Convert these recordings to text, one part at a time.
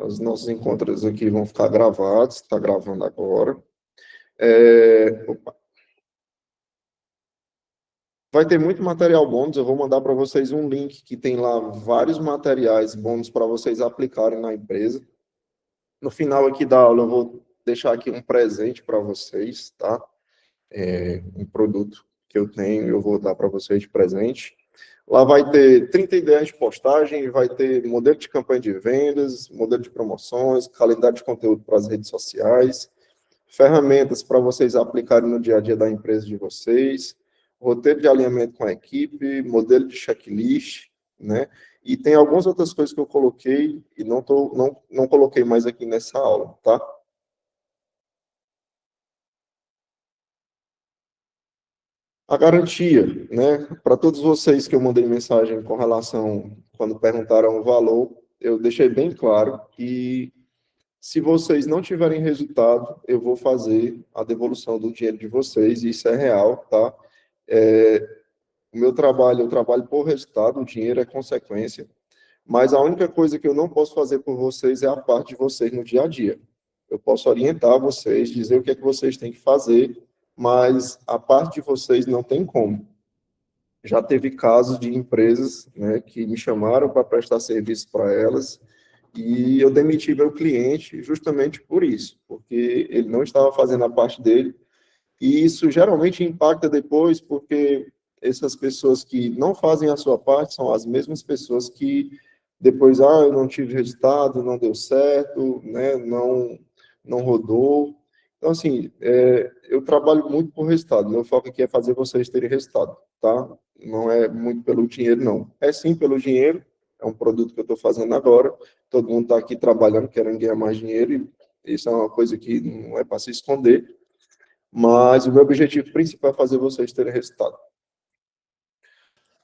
Os nossos encontros aqui vão ficar gravados, está gravando agora. Opa. Vai ter muito material bônus, eu vou mandar para vocês um link que tem lá vários materiais bônus para vocês aplicarem na empresa. No final aqui da aula eu vou deixar aqui um presente para vocês, tá? Um produto que eu tenho, eu vou dar para vocês de presente. Lá vai ter 30 ideias de postagem, vai ter modelo de campanha de vendas, modelo de promoções, calendário de conteúdo para as redes sociais, ferramentas para vocês aplicarem no dia a dia da empresa de vocês, roteiro de alinhamento com a equipe, modelo de checklist, né? E tem algumas outras coisas que eu coloquei e não coloquei mais aqui nessa aula, tá? A garantia, né? Para todos vocês que eu mandei mensagem com relação, quando perguntaram o valor, eu deixei bem claro que se vocês não tiverem resultado, eu vou fazer a devolução do dinheiro de vocês, e isso é real, tá? O meu trabalho, eu trabalho por resultado, o dinheiro é consequência, mas a única coisa que eu não posso fazer por vocês é a parte de vocês no dia a dia. Eu posso orientar vocês, dizer o que é que vocês têm que fazer, mas a parte de vocês não tem como. Já teve casos de empresas, né, que me chamaram para prestar serviço para elas, e eu demiti meu cliente justamente por isso, porque ele não estava fazendo a parte dele, e isso geralmente impacta depois, porque essas pessoas que não fazem a sua parte são as mesmas pessoas que depois, eu não tive resultado, não deu certo, né, não rodou. Então, assim, eu trabalho muito por resultado, meu foco aqui é fazer vocês terem resultado, tá? Não é muito pelo dinheiro, não. É sim pelo dinheiro, é um produto que eu estou fazendo agora, todo mundo está aqui trabalhando, querendo ganhar mais dinheiro, e isso é uma coisa que não é para se esconder, mas o meu objetivo principal é fazer vocês terem resultado.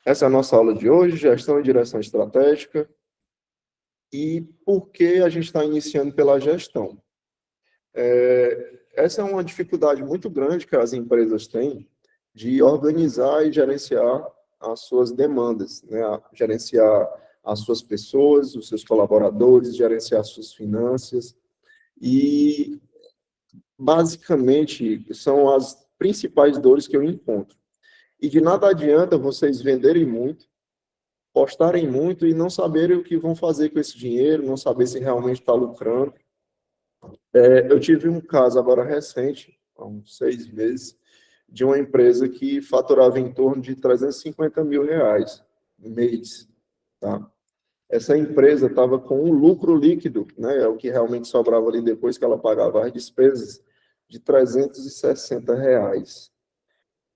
Essa é a nossa aula de hoje, gestão e direção estratégica. E por que a gente está iniciando pela gestão? Essa é uma dificuldade muito grande que as empresas têm de organizar e gerenciar as suas demandas, né? Gerenciar as suas pessoas, os seus colaboradores, gerenciar as suas finanças. E, basicamente, são as principais dores que eu encontro. E de nada adianta vocês venderem muito, postarem muito e não saberem o que vão fazer com esse dinheiro, não saber se realmente está lucrando. Eu tive um caso agora recente, há uns 6 meses, de uma empresa que faturava em torno de R$350 mil mês, tá? Essa empresa estava com um lucro líquido, né, é o que realmente sobrava ali depois que ela pagava as despesas, de R$360.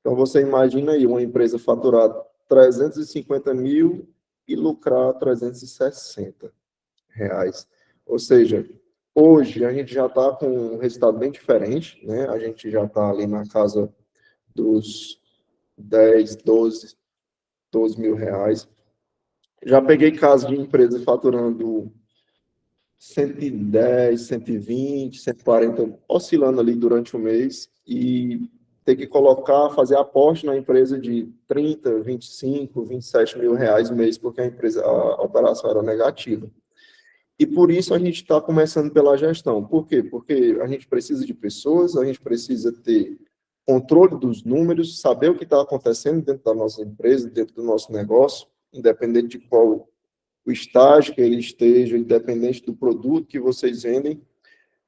Então, você imagina aí uma empresa faturar 350 mil e lucrar R$360. Ou seja, hoje a gente já está com um resultado bem diferente, né? A gente já está ali na casa dos 10, 12 mil reais. Já peguei casos de empresas faturando 110, 120, 140, oscilando ali durante o mês, e ter que fazer aporte na empresa de 30, 25, 27 mil reais mês, porque a operação era negativa. E por isso a gente está começando pela gestão. Por quê? Porque a gente precisa de pessoas, a gente precisa ter controle dos números, saber o que está acontecendo dentro da nossa empresa, dentro do nosso negócio, independente de qual o estágio que ele esteja, independente do produto que vocês vendem.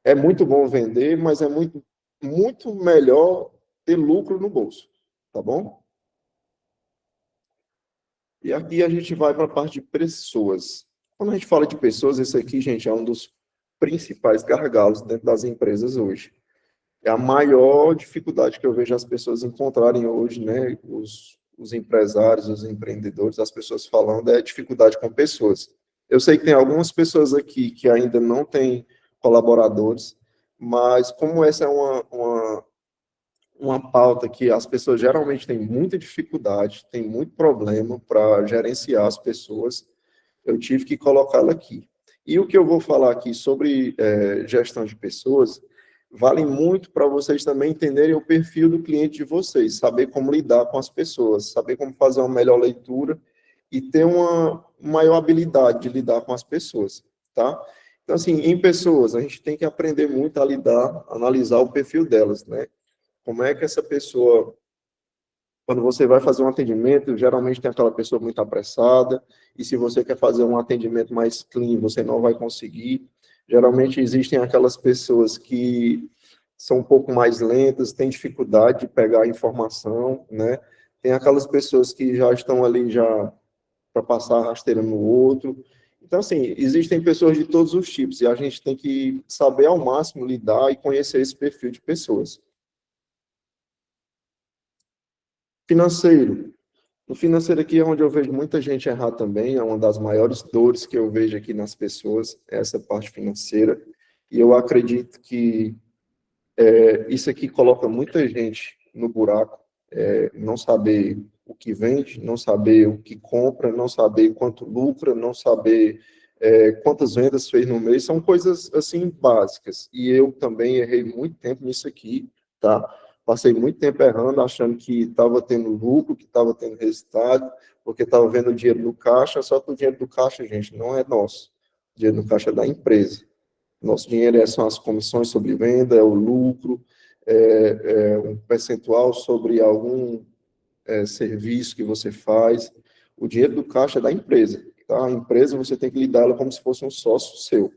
É muito bom vender, mas é muito, muito melhor ter lucro no bolso, tá bom? E aqui a gente vai para a parte de pessoas. Quando a gente fala de pessoas, esse aqui, gente, é um dos principais gargalos dentro das empresas hoje. É a maior dificuldade que eu vejo as pessoas encontrarem hoje, né? Os empresários, os empreendedores, as pessoas falando, é a dificuldade com pessoas. Eu sei que tem algumas pessoas aqui que ainda não têm colaboradores, mas como essa é uma pauta que as pessoas geralmente têm muita dificuldade, têm muito problema para gerenciar as pessoas, eu tive que colocá-la aqui. E o que eu vou falar aqui sobre gestão de pessoas vale muito para vocês também entenderem o perfil do cliente de vocês, saber como lidar com as pessoas, saber como fazer uma melhor leitura e ter uma maior habilidade de lidar com as pessoas, tá? Então, assim, em pessoas, a gente tem que aprender muito a lidar, analisar o perfil delas, né? Como é que essa pessoa, quando você vai fazer um atendimento, geralmente tem aquela pessoa muito apressada, e se você quer fazer um atendimento mais clean, você não vai conseguir. Geralmente existem aquelas pessoas que são um pouco mais lentas, têm dificuldade de pegar a informação, né? Tem aquelas pessoas que já estão ali já para passar a rasteira no outro. Então, assim, existem pessoas de todos os tipos, e a gente tem que saber ao máximo lidar e conhecer esse perfil de pessoas. Financeiro. No financeiro aqui é onde eu vejo muita gente errar também, é uma das maiores dores que eu vejo aqui nas pessoas, essa parte financeira. E eu acredito que isso aqui coloca muita gente no buraco, não saber o que vende, não saber o que compra, não saber quanto lucra, não saber quantas vendas fez no mês, são coisas assim básicas. E eu também errei muito tempo nisso aqui, tá? Passei muito tempo errando, achando que estava tendo lucro, que estava tendo resultado, porque estava vendo o dinheiro no caixa, só que o dinheiro do caixa, gente, não é nosso. O dinheiro do caixa é da empresa. Nosso dinheiro são as comissões sobre venda, é o lucro, um percentual sobre algum serviço que você faz. O dinheiro do caixa é da empresa. Tá? A empresa você tem que lidar ela como se fosse um sócio seu.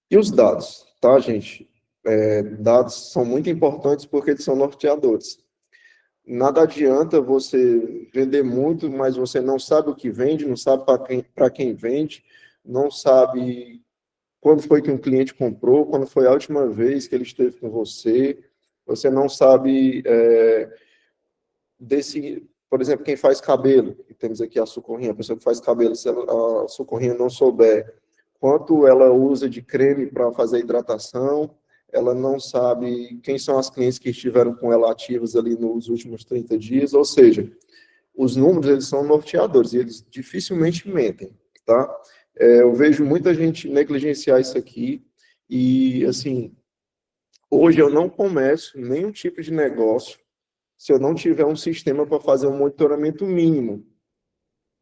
E os dados, tá, gente? Dados são muito importantes porque eles são norteadores. Nada adianta você vender muito, mas você não sabe o que vende, não sabe para quem vende, não sabe quando foi que um cliente comprou, quando foi a última vez que ele esteve com você, você não sabe por exemplo, quem faz cabelo, temos aqui a Socorrinha, a pessoa que faz cabelo, se a Socorrinha não souber quanto ela usa de creme para fazer hidratação, ela não sabe quem são as clientes que estiveram com ela ativas ali nos últimos 30 dias, ou seja, os números, eles são norteadores, e eles dificilmente mentem, tá? Eu vejo muita gente negligenciar isso aqui, e, assim, hoje eu não começo nenhum tipo de negócio se eu não tiver um sistema para fazer um monitoramento mínimo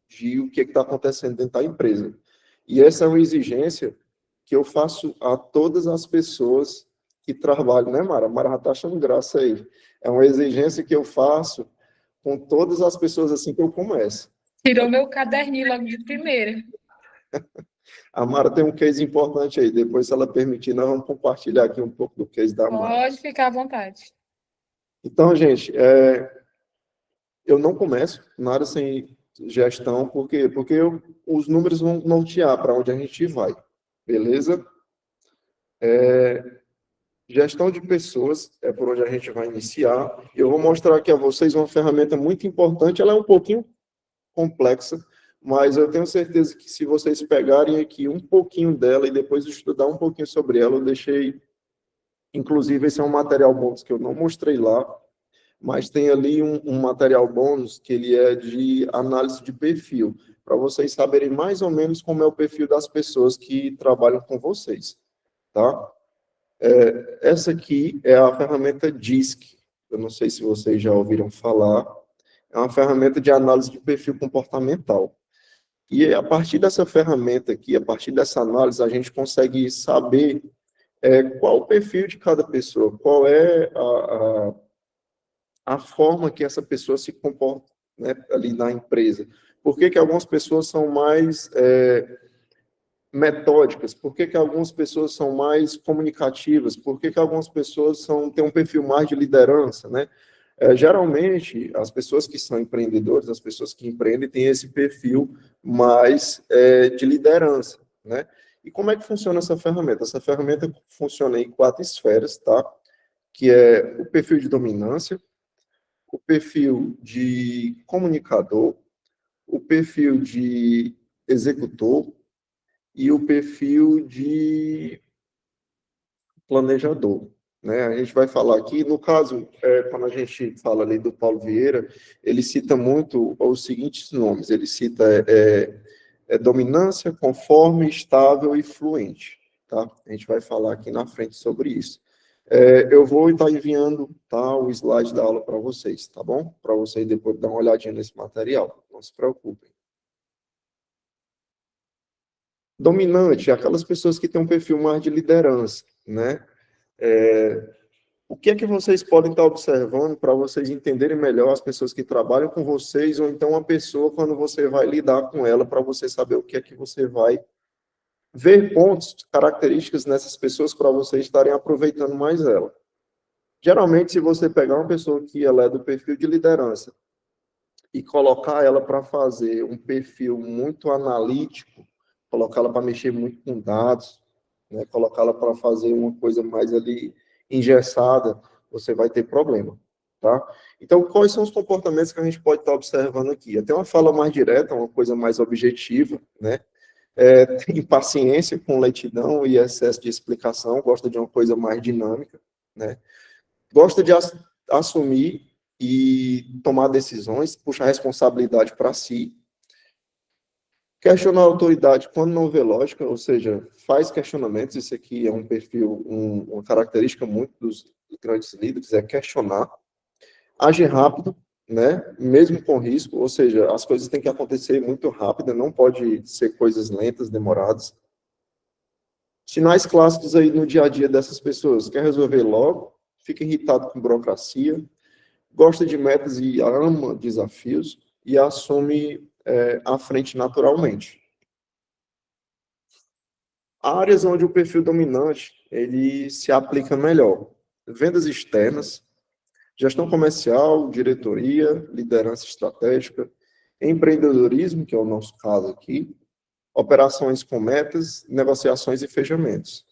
de o que está acontecendo dentro da empresa. E essa é uma exigência que eu faço a todas as pessoas que trabalham, né, Mara? A Mara já está achando graça aí. É uma exigência que eu faço com todas as pessoas assim que eu começo. Tirou meu caderninho logo de primeira. A Mara tem um case importante aí. Depois, se ela permitir, nós vamos compartilhar aqui um pouco do case da Mara. Pode ficar à vontade. Então, gente, eu não começo nada sem gestão, por quê? Porque os números vão nortear para onde a gente vai, beleza? Gestão de pessoas é por onde a gente vai iniciar. Eu vou mostrar aqui a vocês uma ferramenta muito importante, ela é um pouquinho complexa, mas eu tenho certeza que se vocês pegarem aqui um pouquinho dela e depois estudar um pouquinho sobre ela, eu deixei, inclusive esse é um material bônus que eu não mostrei lá, mas tem ali um material bônus que ele é de análise de perfil, para vocês saberem mais ou menos como é o perfil das pessoas que trabalham com vocês, tá? Essa aqui é a ferramenta DISC, eu não sei se vocês já ouviram falar, é uma ferramenta de análise de perfil comportamental. E a partir dessa ferramenta aqui, a partir dessa análise, a gente consegue saber qual o perfil de cada pessoa, qual é a forma que essa pessoa se comporta, né, ali na empresa. Por que que algumas pessoas são mais metódicas? Por que que algumas pessoas são mais comunicativas? Por que que algumas pessoas têm um perfil mais de liderança, né? Geralmente, as pessoas que são empreendedores, as pessoas que empreendem, têm esse perfil mais de liderança, né? E como é que funciona essa ferramenta? Essa ferramenta funciona em 4 esferas, tá? Que é o perfil de dominância, o perfil de comunicador, o perfil de executor e o perfil de planejador. Né? A gente vai falar aqui, no caso, quando a gente fala ali do Paulo Vieira, ele cita muito os seguintes nomes, ele cita dominância, conforme, estável e fluente. Tá? A gente vai falar aqui na frente sobre isso. Eu vou estar enviando, tá, o slide da aula para vocês, tá bom? Para vocês depois dar uma olhadinha nesse material, não se preocupem. Dominante, aquelas pessoas que têm um perfil mais de liderança, né? O que é que vocês podem estar observando para vocês entenderem melhor as pessoas que trabalham com vocês, ou então a pessoa quando você vai lidar com ela, para você saber o que é que você vai ver pontos, características nessas pessoas para vocês estarem aproveitando mais ela. Geralmente, se você pegar uma pessoa que ela é do perfil de liderança e colocar ela para fazer um perfil muito analítico, colocá-la para mexer muito com dados, né, colocá-la para fazer uma coisa mais ali engessada, você vai ter problema, tá? Então, quais são os comportamentos que a gente pode estar observando aqui? Até uma fala mais direta, uma coisa mais objetiva, né? Tem impaciência com lentidão e excesso de explicação, gosta de uma coisa mais dinâmica, né? Gosta de assumir e tomar decisões, puxar responsabilidade para si, questiona a autoridade quando não vê lógica, ou seja, faz questionamentos. Isso aqui é um perfil, uma característica muito dos grandes líderes, é questionar. Age rápido, né? Mesmo com risco, ou seja, as coisas têm que acontecer muito rápido, não pode ser coisas lentas, demoradas. Sinais clássicos aí no dia a dia dessas pessoas: quer resolver logo, fica irritado com burocracia, gosta de metas e ama desafios e assume à frente naturalmente. Áreas onde o perfil dominante ele se aplica melhor: vendas externas, gestão comercial, diretoria, liderança estratégica, empreendedorismo, que é o nosso caso aqui, operações com metas, negociações e fechamentos.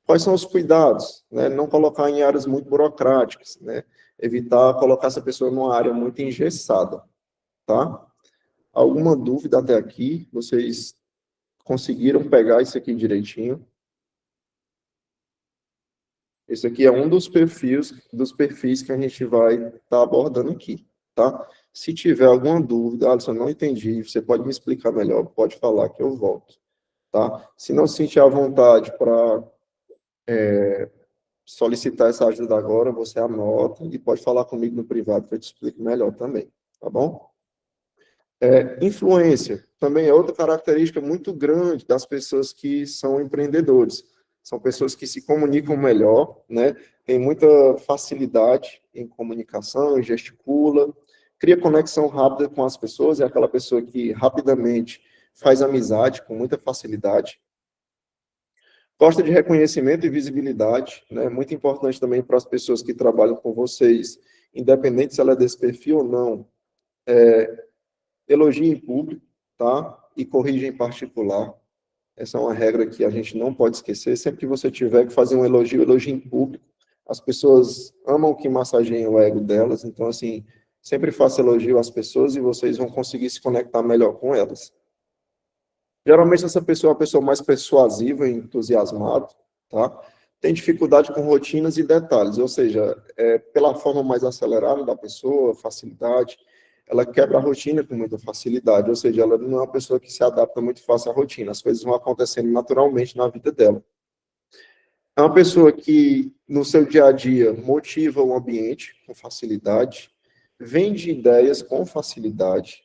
Quais são os cuidados? Né? Não colocar em áreas muito burocráticas, né? Evitar colocar essa pessoa numa área muito engessada, tá? Alguma dúvida até aqui? Vocês conseguiram pegar isso aqui direitinho? Esse aqui é um dos perfis que a gente vai estar abordando aqui, tá? Se tiver alguma dúvida, Alisson, não entendi, você pode me explicar melhor, pode falar que eu volto, tá? Se não se sentir à vontade para solicitar essa ajuda agora, você anota e pode falar comigo no privado que eu te explico melhor também, tá bom? Influência também é outra característica muito grande das pessoas que são empreendedores. São pessoas que se comunicam melhor, né? Tem muita facilidade em comunicação, gesticula, cria conexão rápida com as pessoas, é aquela pessoa que rapidamente faz amizade com muita facilidade. Gosta de reconhecimento e visibilidade, né? Muito importante também para as pessoas que trabalham com vocês, independente se ela é desse perfil ou não, elogie em público, tá? E corrija em particular. Essa é uma regra que a gente não pode esquecer. Sempre que você tiver que fazer um elogio, elogie em público. As pessoas amam que massageiem o ego delas, então, assim, sempre faça elogio às pessoas e vocês vão conseguir se conectar melhor com elas. Geralmente, essa pessoa é uma pessoa mais persuasiva e entusiasmada, tá? Tem dificuldade com rotinas e detalhes, ou seja, pela forma mais acelerada da pessoa, facilidade, ela quebra a rotina com muita facilidade, ou seja, ela não é uma pessoa que se adapta muito fácil à rotina, as coisas vão acontecendo naturalmente na vida dela. É uma pessoa que, no seu dia a dia, motiva o ambiente com facilidade, vende ideias com facilidade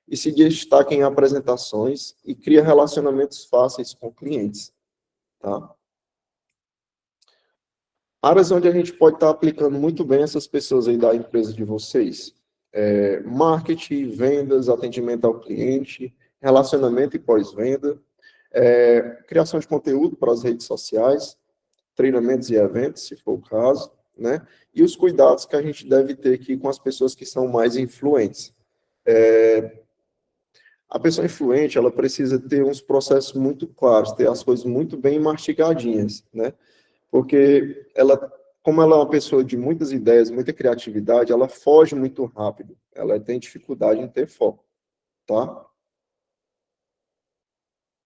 e se destaca em apresentações e cria relacionamentos fáceis com clientes, tá? Áreas onde a gente pode estar aplicando muito bem essas pessoas aí da empresa de vocês: marketing, vendas, atendimento ao cliente, relacionamento e pós-venda, criação de conteúdo para as redes sociais, treinamentos e eventos, se for o caso, né? E os cuidados que a gente deve ter aqui com as pessoas que são mais influentes. A pessoa influente, ela precisa ter uns processos muito claros, ter as coisas muito bem mastigadinhas, né? Porque ela, como ela é uma pessoa de muitas ideias, muita criatividade, ela foge muito rápido, ela tem dificuldade em ter foco, tá?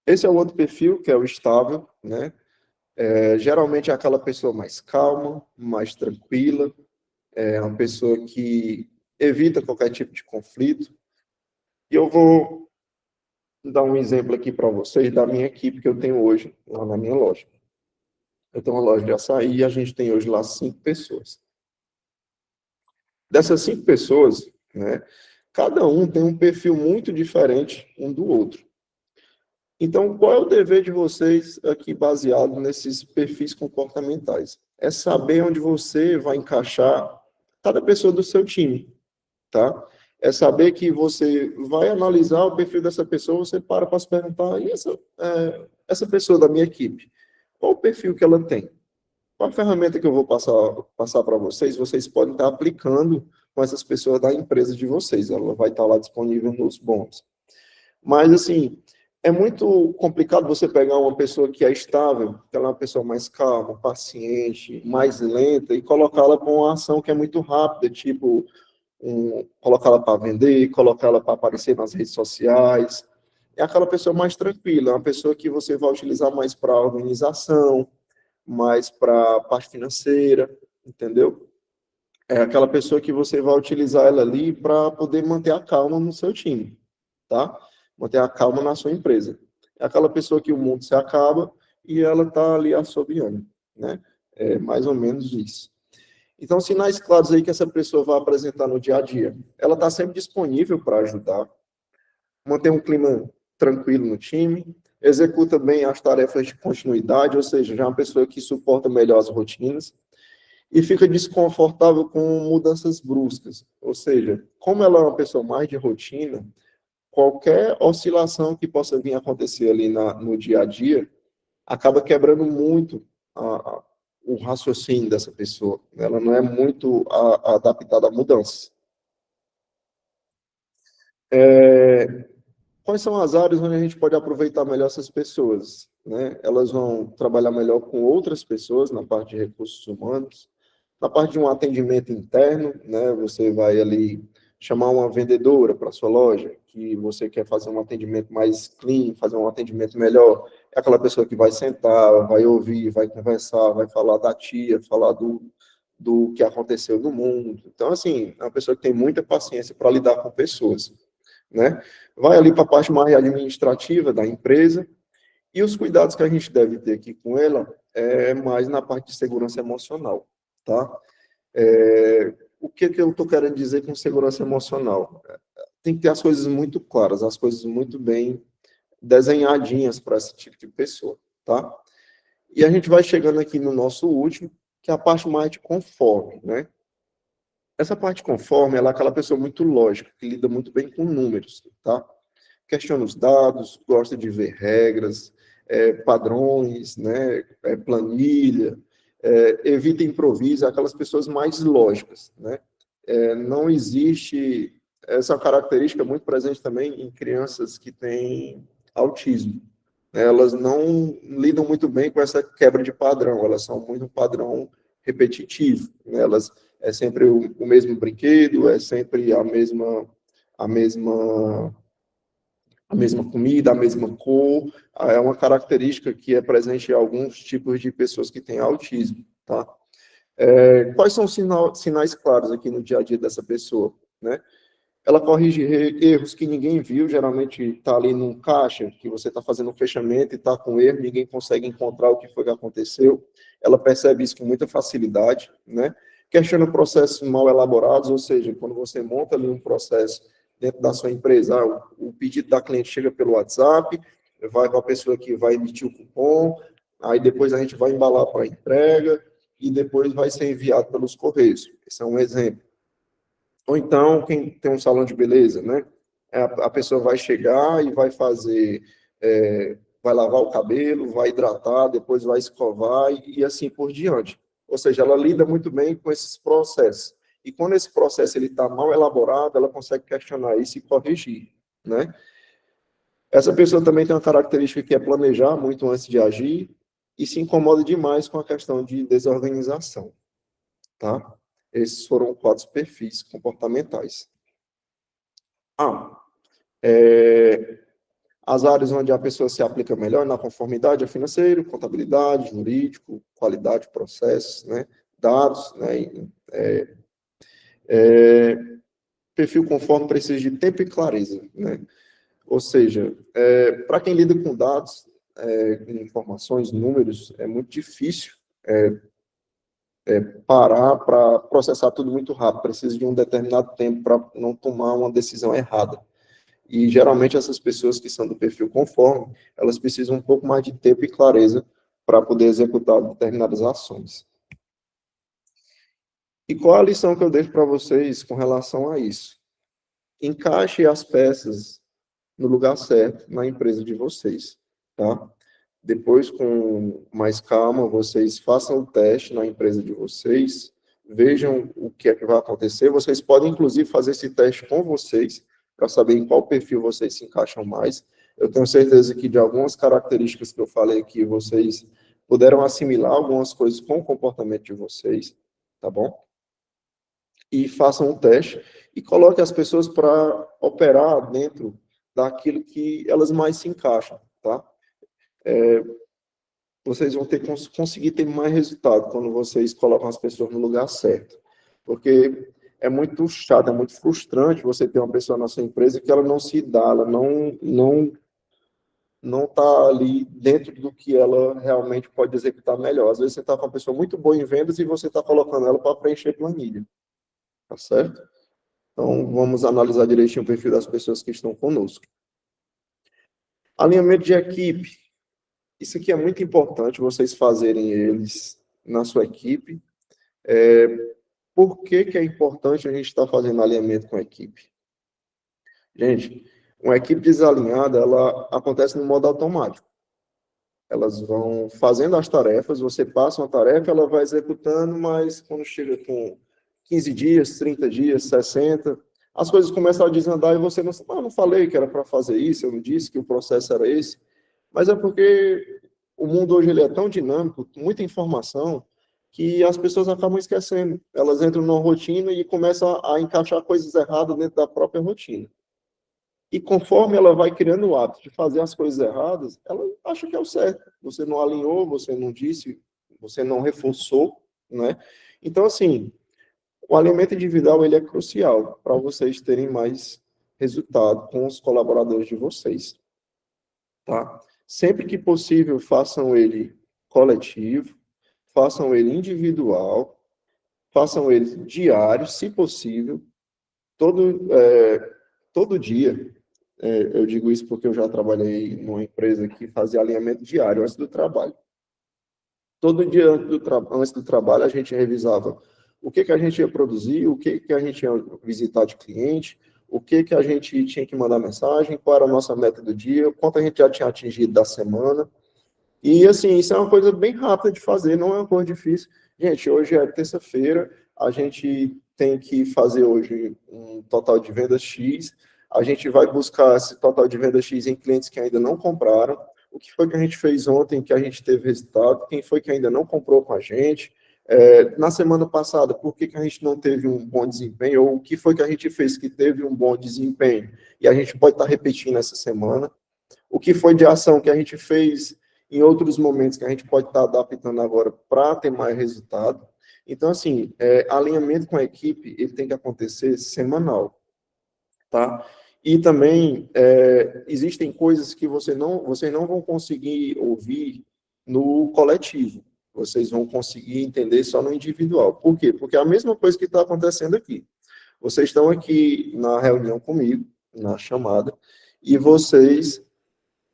Esse é o outro perfil, que é o estável, né? Geralmente é aquela pessoa mais calma, mais tranquila, é uma pessoa que evita qualquer tipo de conflito. E eu vou dar um exemplo aqui para vocês da minha equipe que eu tenho hoje lá na minha loja. Eu tenho uma loja de açaí e a gente tem hoje lá 5 pessoas. Dessas 5 pessoas, né, cada um tem um perfil muito diferente um do outro. Então, qual é o dever de vocês aqui baseado nesses perfis comportamentais? É saber onde você vai encaixar cada pessoa do seu time, tá? É saber que você vai analisar o perfil dessa pessoa, você para se perguntar, e essa pessoa da minha equipe, qual o perfil que ela tem? Qual a ferramenta que eu vou passar para vocês? Vocês podem estar aplicando com essas pessoas da empresa de vocês, ela vai estar lá disponível nos bons. Mas, assim, é muito complicado você pegar uma pessoa que é estável, que ela é uma pessoa mais calma, paciente, mais lenta, e colocá-la com uma ação que é muito rápida, tipo, colocá-la para vender, colocá-la para aparecer nas redes sociais. É aquela pessoa mais tranquila, é uma pessoa que você vai utilizar mais para organização, mais para a parte financeira, entendeu? É aquela pessoa que você vai utilizar ela ali para poder manter a calma no seu time, tá? Manter a calma na sua empresa. É aquela pessoa que o mundo se acaba e ela está ali assobiando, né? É mais ou menos isso. Então, sinais claros aí que essa pessoa vai apresentar no dia a dia. Ela está sempre disponível para ajudar, mantém um clima tranquilo no time, executa bem as tarefas de continuidade, ou seja, já é uma pessoa que suporta melhor as rotinas, e fica desconfortável com mudanças bruscas. Ou seja, como ela é uma pessoa mais de rotina, qualquer oscilação que possa vir a acontecer ali no dia a dia acaba quebrando muito o raciocínio dessa pessoa. Ela não é muito adaptada a mudanças. Quais são as áreas onde a gente pode aproveitar melhor essas pessoas, né? Elas vão trabalhar melhor com outras pessoas na parte de recursos humanos, na parte de um atendimento interno, né? Você vai ali chamar uma vendedora para sua loja, que você quer fazer um atendimento mais clean, fazer um atendimento melhor. É aquela pessoa que vai sentar, vai ouvir, vai conversar, vai falar da tia, falar do que aconteceu no mundo. Então, assim, é uma pessoa que tem muita paciência para lidar com pessoas, né? Vai ali para a parte mais administrativa da empresa, e os cuidados que a gente deve ter aqui com ela é mais na parte de segurança emocional, tá? O que que eu estou querendo dizer com segurança emocional? Tem que ter as coisas muito claras, as coisas muito bem desenhadinhas para esse tipo de pessoa, tá? E a gente vai chegando aqui no nosso último, que é a parte mais de conforme, né? Essa parte conforme, ela é aquela pessoa muito lógica, que lida muito bem com números, tá? Questiona os dados, gosta de ver regras, padrões, né, planilha, evita improviso, aquelas pessoas mais lógicas, né? Não existe essa característica muito presente também em crianças que têm autismo. Elas não lidam muito bem com essa quebra de padrão, elas são muito um padrão repetitivo, né? Elas é sempre o mesmo brinquedo, é sempre a mesma a mesma comida, a mesma cor, é uma característica que é presente em alguns tipos de pessoas que têm autismo, tá? Quais são os sinais claros aqui no dia a dia dessa pessoa, né? Ela corrige erros que ninguém viu, geralmente está ali num caixa, que você está fazendo um fechamento e está com erro, ninguém consegue encontrar o que foi que aconteceu. Ela percebe isso com muita facilidade, né? Questiona processos mal elaborados, ou seja, quando você monta ali um processo dentro da sua empresa, o pedido da cliente chega pelo WhatsApp, vai para a pessoa que vai emitir o cupom, aí depois a gente vai embalar para a entrega e depois vai ser enviado pelos correios. Esse é um exemplo. Ou então, quem tem um salão de beleza, né? A pessoa vai chegar e vai fazer, vai lavar o cabelo, vai hidratar, depois vai escovar e assim por diante. Ou seja, ela lida muito bem com esses processos. E quando esse processo ele está mal elaborado, ela consegue questionar isso e corrigir, né? Essa pessoa também tem uma característica que é planejar muito antes de agir e se incomoda demais com a questão de desorganização, tá? Esses foram 4 perfis comportamentais. Ah, as áreas onde a pessoa se aplica melhor na conformidade é financeiro, contabilidade, jurídico, qualidade, processos, né, dados, né, perfil conforme precisa de tempo e clareza, né, ou seja, para quem lida com dados, informações, números, é muito difícil parar para processar tudo muito rápido, precisa de um determinado tempo para não tomar uma decisão errada. E geralmente essas pessoas que são do perfil conforme, elas precisam um pouco mais de tempo e clareza para poder executar determinadas ações. E qual a lição que eu deixo para vocês com relação a isso? Encaixe as peças no lugar certo na empresa de vocês, tá? Depois, com mais calma, vocês façam o teste na empresa de vocês, vejam o que é que vai acontecer. Vocês podem, inclusive, fazer esse teste com vocês, para saber em qual perfil vocês se encaixam mais. Eu tenho certeza que de algumas características que eu falei aqui, vocês puderam assimilar algumas coisas com o comportamento de vocês, tá bom? E façam um teste e coloquem as pessoas para operar dentro daquilo que elas mais se encaixam, tá? Vocês vão ter conseguir ter mais resultado quando vocês colocam as pessoas no lugar certo. Porque é muito chato, é muito frustrante você ter uma pessoa na sua empresa que ela não se dá, ela não está ali dentro do que ela realmente pode executar melhor. Às vezes você está com uma pessoa muito boa em vendas e você está colocando ela para preencher planilha, tá certo? Então, vamos analisar direitinho o perfil das pessoas que estão conosco. Alinhamento de equipe. Isso aqui é muito importante, vocês fazerem eles na sua equipe. Por que que é importante a gente estar fazendo alinhamento com a equipe? Gente, uma equipe desalinhada, ela acontece no modo automático. Elas vão fazendo as tarefas, você passa uma tarefa, ela vai executando, mas quando chega com 15 dias, 30 dias, 60, as coisas começam a desandar e você não falei que era para fazer isso, eu não disse que o processo era esse. Mas é porque o mundo hoje ele é tão dinâmico, muita informação, que as pessoas acabam esquecendo. Elas entram numa rotina e começam a encaixar coisas erradas dentro da própria rotina. E conforme ela vai criando o hábito de fazer as coisas erradas, ela acha que é o certo. Você não alinhou, você não disse, você não reforçou, né? Então, assim, o alinhamento individual ele é crucial para vocês terem mais resultado com os colaboradores de vocês, tá? Sempre que possível, façam ele coletivo, façam ele individual, façam ele diário, se possível, todo dia. Eu digo isso porque eu já trabalhei numa empresa que fazia alinhamento diário antes do trabalho. Todo dia antes do trabalho, a gente revisava o que a gente ia produzir, o que a gente ia visitar de cliente, o que a gente tinha que mandar mensagem, qual era a nossa meta do dia, quanto a gente já tinha atingido da semana. E, assim, isso é uma coisa bem rápida de fazer, não é uma coisa difícil. Gente, hoje é terça-feira, a gente tem que fazer hoje um total de vendas X, a gente vai buscar esse total de vendas X em clientes que ainda não compraram, o que foi que a gente fez ontem que a gente teve resultado, quem foi que ainda não comprou com a gente, na semana passada, por que a gente não teve um bom desempenho, ou o que foi que a gente fez que teve um bom desempenho, e a gente pode estar repetindo essa semana, o que foi de ação que a gente fez em outros momentos que a gente pode estar adaptando agora para ter mais resultado. Então, assim, alinhamento com a equipe, ele tem que acontecer semanal, tá? E também, existem coisas que vocês não vão conseguir ouvir no coletivo, vocês vão conseguir entender só no individual. Por quê? Porque é a mesma coisa que está acontecendo aqui. Vocês estão aqui na reunião comigo, na chamada, e vocês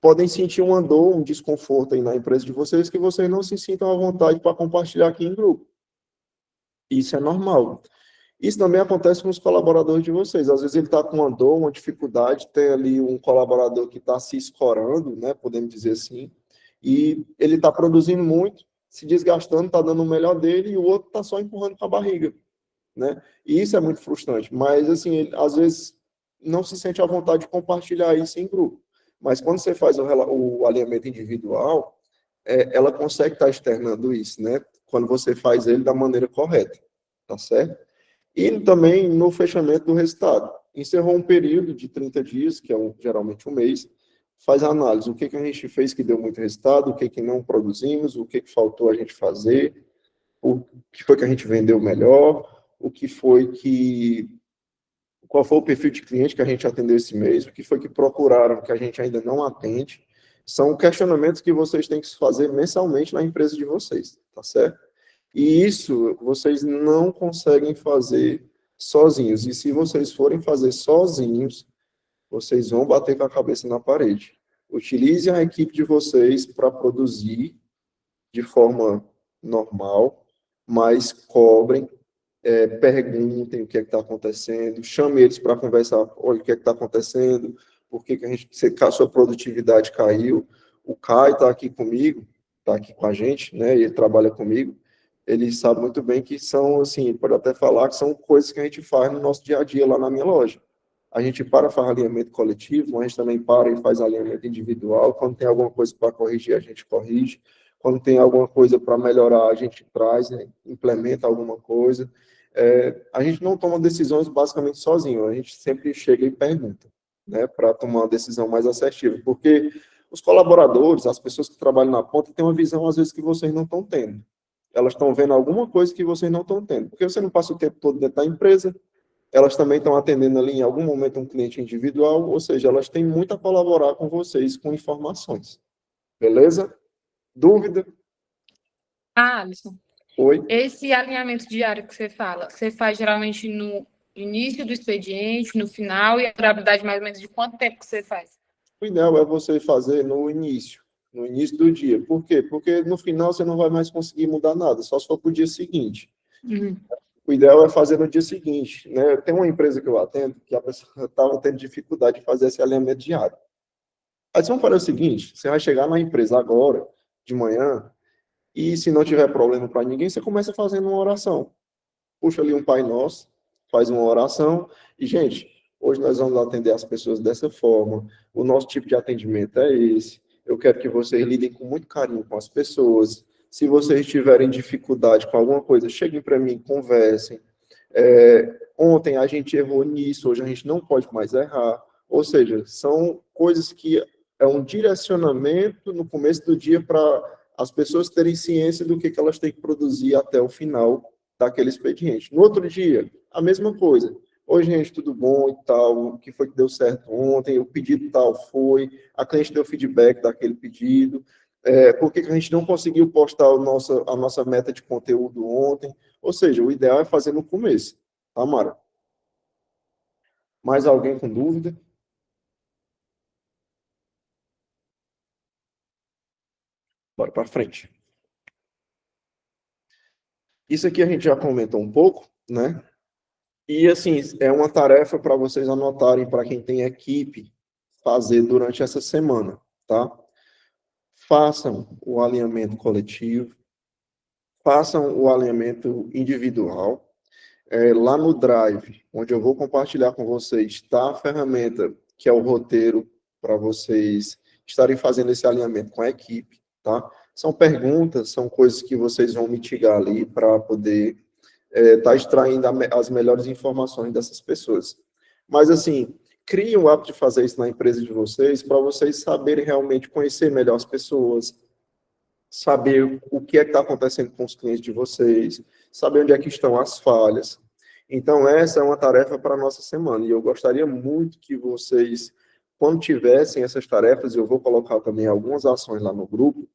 podem sentir uma dor, um desconforto aí na empresa de vocês, que vocês não se sintam à vontade para compartilhar aqui em grupo. Isso é normal. Isso também acontece com os colaboradores de vocês. Às vezes ele está com uma dor, uma dificuldade, tem ali um colaborador que está se escorando, né, podemos dizer assim, e ele está produzindo muito, se desgastando, está dando o melhor dele, e o outro está só empurrando com a barriga, né? E isso é muito frustrante. Mas, assim, ele, às vezes não se sente à vontade de compartilhar isso em grupo. Mas quando você faz o alinhamento individual, ela consegue estar externando isso, né? Quando você faz ele da maneira correta, tá certo? E também no fechamento do resultado. Encerrou um período de 30 dias, que é geralmente um mês, faz a análise, o que a gente fez que deu muito resultado, o que não produzimos, o que faltou a gente fazer, o que foi que a gente vendeu melhor, o que foi que qual foi o perfil de cliente que a gente atendeu esse mês, o que foi que procuraram que a gente ainda não atende. São questionamentos que vocês têm que fazer mensalmente na empresa de vocês, tá certo? E isso vocês não conseguem fazer sozinhos. E se vocês forem fazer sozinhos, vocês vão bater com a cabeça na parede. Utilizem a equipe de vocês para produzir de forma normal, mas cobrem, perguntem o que é que está acontecendo, chame eles para conversar, olha o que é que está acontecendo, por que a sua produtividade caiu. O Caio está aqui comigo, está aqui com a gente, né, e ele trabalha comigo, ele sabe muito bem que são, assim, pode até falar que são coisas que a gente faz no nosso dia a dia lá na minha loja. A gente faz alinhamento coletivo, a gente também para e faz alinhamento individual. Quando tem alguma coisa para corrigir, a gente corrige. Quando tem alguma coisa para melhorar, a gente traz, né, implementa alguma coisa. A gente não toma decisões basicamente sozinho, a gente sempre chega e pergunta, né, para tomar uma decisão mais assertiva, porque os colaboradores, as pessoas que trabalham na ponta, têm uma visão, às vezes, que vocês não estão tendo. Elas estão vendo alguma coisa que vocês não estão tendo, porque você não passa o tempo todo dentro da empresa, elas também estão atendendo ali em algum momento um cliente individual, ou seja, elas têm muito a colaborar com vocês com informações. Beleza? Dúvida? Alisson, Oi? esse alinhamento diário que você fala, você faz geralmente no início do expediente, no final, e a durabilidade mais ou menos de quanto tempo que você faz? O ideal é você fazer no início do dia. Por quê? Porque no final você não vai mais conseguir mudar nada, só se for para o dia seguinte. Uhum. O ideal é fazer no dia seguinte, né? Tem uma empresa que eu atendo que a pessoa estava tendo dificuldade de fazer esse alinhamento diário. Aí vamos fazer o seguinte, você vai chegar na empresa agora, de manhã, e se não tiver problema para ninguém, você começa fazendo uma oração. Puxa ali um Pai Nosso, faz uma oração, e, gente, hoje nós vamos atender as pessoas dessa forma, o nosso tipo de atendimento é esse, eu quero que vocês lidem com muito carinho com as pessoas, se vocês tiverem dificuldade com alguma coisa, cheguem para mim, conversem. Ontem a gente errou nisso, hoje a gente não pode mais errar. Ou seja, são coisas que é um direcionamento no começo do dia para as pessoas terem ciência do que elas têm que produzir até o final daquele expediente. No outro dia, a mesma coisa. Oi, gente, tudo bom e tal, o que foi que deu certo ontem, o pedido tal foi, a cliente deu feedback daquele pedido, por que a gente não conseguiu postar a nossa meta de conteúdo ontem. Ou seja, o ideal é fazer no começo, tá, Mara? Mais alguém com dúvida? Bora para frente. Isso aqui a gente já comentou um pouco, né? E, assim, é uma tarefa para vocês anotarem, para quem tem equipe, fazer durante essa semana, tá? Façam o alinhamento coletivo, façam o alinhamento individual. Lá no Drive, onde eu vou compartilhar com vocês, está a ferramenta que é o roteiro para vocês estarem fazendo esse alinhamento com a equipe, tá? São perguntas, são coisas que vocês vão mitigar ali para poder estar extraindo as melhores informações dessas pessoas. Mas, assim, criem o hábito de fazer isso na empresa de vocês para vocês saberem realmente conhecer melhor as pessoas, saber o que é que está acontecendo com os clientes de vocês, saber onde é que estão as falhas. Então, essa é uma tarefa para a nossa semana, e eu gostaria muito que vocês, quando tivessem essas tarefas, eu vou colocar também algumas ações lá no grupo,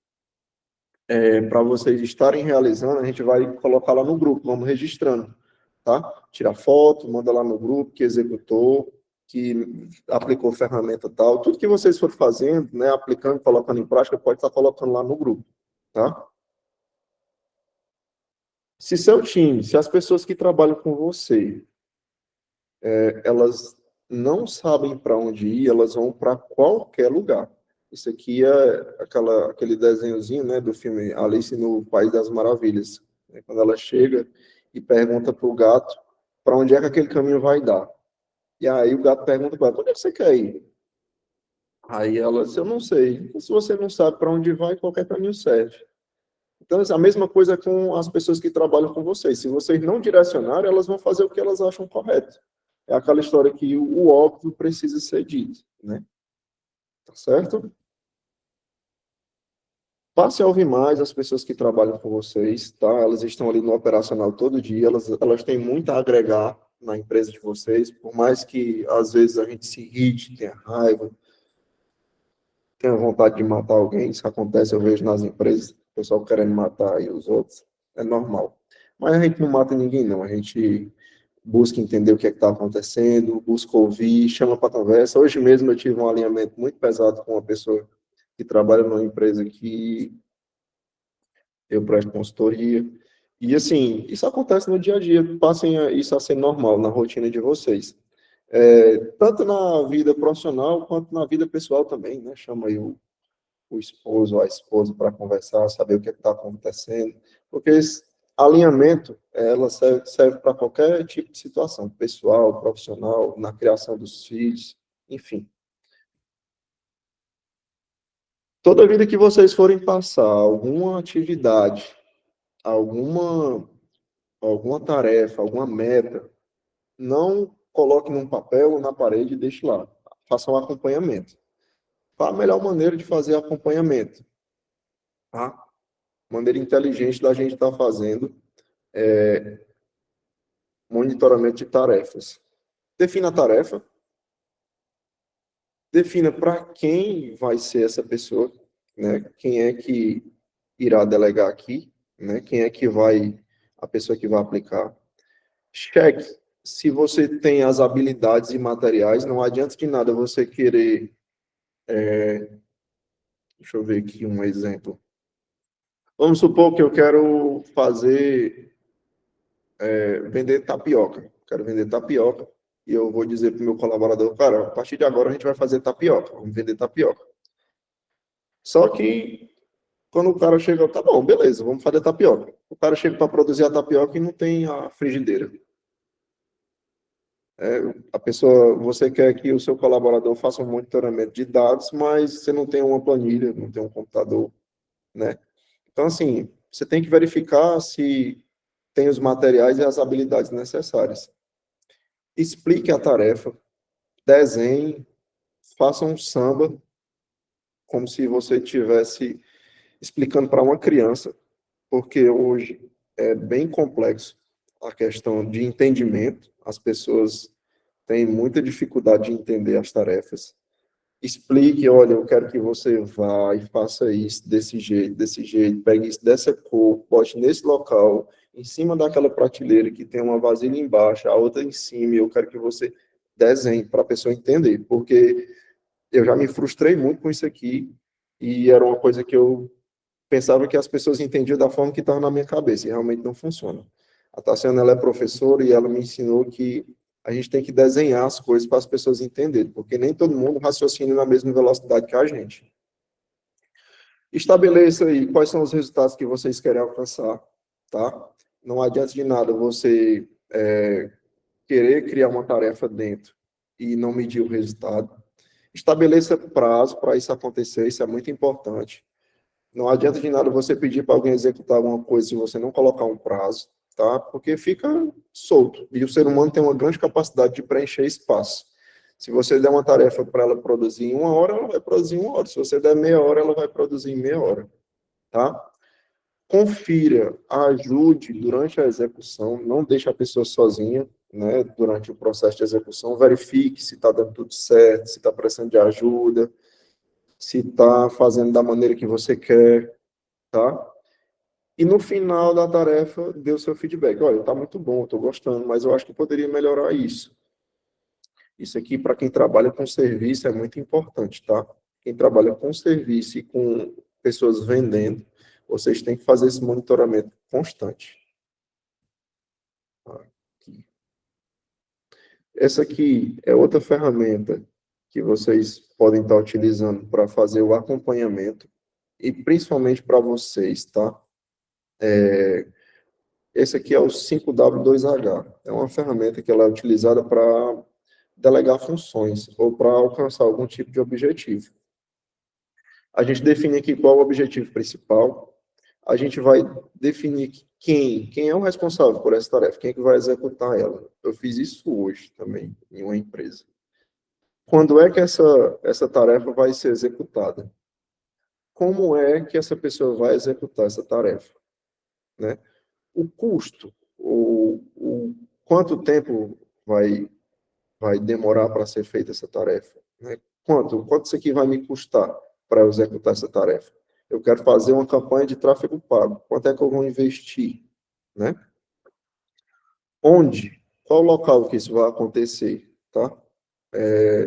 para vocês estarem realizando, a gente vai colocar lá no grupo, vamos registrando, tá? Tira foto, manda lá no grupo que executou, que aplicou ferramenta tal, tudo que vocês forem fazendo, né, aplicando, colocando em prática, pode estar colocando lá no grupo, tá? Se seu time, se as pessoas que trabalham com você, elas não sabem para onde ir, elas vão para qualquer lugar. Isso aqui é aquele desenhozinho, né, do filme Alice no País das Maravilhas, né, quando ela chega e pergunta para o gato para onde é que aquele caminho vai dar. E aí o gato pergunta para ela, onde é que você quer ir? Aí ela diz, eu não sei. Se você não sabe para onde vai, qualquer caminho serve. Então, a mesma coisa com as pessoas que trabalham com vocês. Se vocês não direcionarem, elas vão fazer o que elas acham correto. É aquela história que o óbvio precisa ser dito, né? Tá certo? Passe a ouvir mais as pessoas que trabalham com vocês, tá? Elas estão ali no operacional todo dia, elas têm muito a agregar na empresa de vocês, por mais que às vezes a gente se irrite, tenha raiva, tenha vontade de matar alguém, isso acontece, eu vejo nas empresas, o pessoal querendo matar aí os outros, é normal. Mas a gente não mata ninguém, não, a gente busca entender o que é que está acontecendo, busca ouvir, chama para conversa. Hoje mesmo eu tive um alinhamento muito pesado com uma pessoa que trabalha numa empresa que eu presto consultoria. E, assim, isso acontece no dia a dia. Passem isso a ser normal na rotina de vocês. Tanto na vida profissional quanto na vida pessoal também, né? Chama aí o esposo ou a esposa para conversar, saber o que está acontecendo. Porque esse alinhamento, ela serve para qualquer tipo de situação, pessoal, profissional, na criação dos filhos, enfim. Toda vida que vocês forem passar alguma atividade, alguma tarefa, alguma meta, não coloque num papel ou na parede e deixe lá. Faça um acompanhamento. Qual a melhor maneira de fazer acompanhamento? A maneira inteligente da gente estar fazendo monitoramento de tarefas. Defina a tarefa, defina para quem vai ser essa pessoa, né? Quem é que irá delegar aqui, né? Quem é que vai, a pessoa que vai aplicar. Cheque se você tem as habilidades e materiais, não adianta de nada você querer, deixa eu ver aqui um exemplo. Vamos supor que eu quero vender tapioca. Quero vender tapioca e eu vou dizer para o meu colaborador, cara, a partir de agora a gente vai fazer tapioca, vamos vender tapioca. Só que quando o cara chega, tá bom, beleza, vamos fazer tapioca. O cara chega para produzir a tapioca e não tem a frigideira. A pessoa, você quer que o seu colaborador faça um monitoramento de dados, mas você não tem uma planilha, não tem um computador, né? Então, assim, você tem que verificar se tem os materiais e as habilidades necessárias. Explique a tarefa, desenhe, faça um samba, como se você estivesse explicando para uma criança, porque hoje é bem complexo a questão de entendimento, as pessoas têm muita dificuldade de entender as tarefas. Explique, olha, eu quero que você vá e faça isso desse jeito, pegue isso dessa cor, bote nesse local, em cima daquela prateleira que tem uma vasilha embaixo, a outra em cima, e eu quero que você desenhe para a pessoa entender, porque eu já me frustrei muito com isso aqui, e era uma coisa que eu pensava que as pessoas entendiam da forma que estava na minha cabeça, e realmente não funciona. A Tassiana, ela é professora e ela me ensinou que a gente tem que desenhar as coisas para as pessoas entenderem, porque nem todo mundo raciocina na mesma velocidade que a gente. Estabeleça aí quais são os resultados que vocês querem alcançar, tá? Não adianta de nada você querer criar uma tarefa dentro e não medir o resultado. Estabeleça prazo para isso acontecer, isso é muito importante. Não adianta de nada você pedir para alguém executar alguma coisa se você não colocar um prazo, tá? Porque fica solto. E o ser humano tem uma grande capacidade de preencher espaço. Se você der uma tarefa para ela produzir em 1 hora, ela vai produzir em 1 hora. Se você der meia hora, ela vai produzir em meia hora, tá? Confira, ajude durante a execução, não deixe a pessoa sozinha, né? Durante o processo de execução, verifique se está dando tudo certo, se está precisando de ajuda, se está fazendo da maneira que você quer, tá? E no final da tarefa, dê o seu feedback. Olha, está muito bom, estou gostando, mas eu acho que poderia melhorar isso. Isso aqui, para quem trabalha com serviço, é muito importante, tá? Quem trabalha com serviço e com pessoas vendendo, vocês têm que fazer esse monitoramento constante. Aqui. Essa aqui é outra ferramenta que vocês podem estar utilizando para fazer o acompanhamento, e principalmente para vocês, tá? Esse aqui é o 5W2H. É uma ferramenta que ela é utilizada para delegar funções ou para alcançar algum tipo de objetivo. A gente define aqui qual é o objetivo principal. A gente vai definir quem é o responsável por essa tarefa, quem é que vai executar ela. Eu fiz isso hoje também, em uma empresa. Quando é que essa tarefa vai ser executada? Como é que essa pessoa vai executar essa tarefa? Né? O custo, o quanto tempo vai demorar para ser feita essa tarefa? Né? Quanto isso aqui vai me custar para eu executar essa tarefa? Eu quero fazer uma campanha de tráfego pago. Quanto é que eu vou investir? Né? Onde? qual local que isso vai acontecer, tá?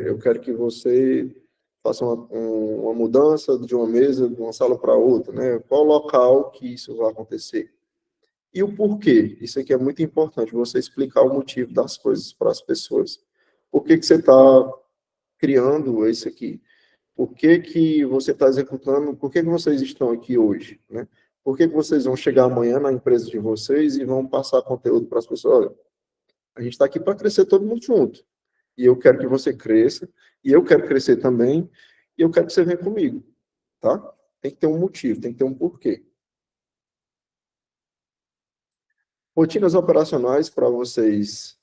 Eu quero que você faça uma mudança de uma mesa, de uma sala para outra, né? Qual local que isso vai acontecer? E o porquê? Isso aqui é muito importante, você explicar o motivo das coisas para as pessoas. Por que que você está criando isso aqui? Por que que você está executando? Por que que vocês estão aqui hoje, né? Por que que vocês vão chegar amanhã na empresa de vocês e vão passar conteúdo para as pessoas? Olha, a gente está aqui para crescer todo mundo junto. E eu quero que você cresça, e eu quero crescer também, e eu quero que você venha comigo, tá? Tem que ter um motivo, tem que ter um porquê. Rotinas operacionais para vocês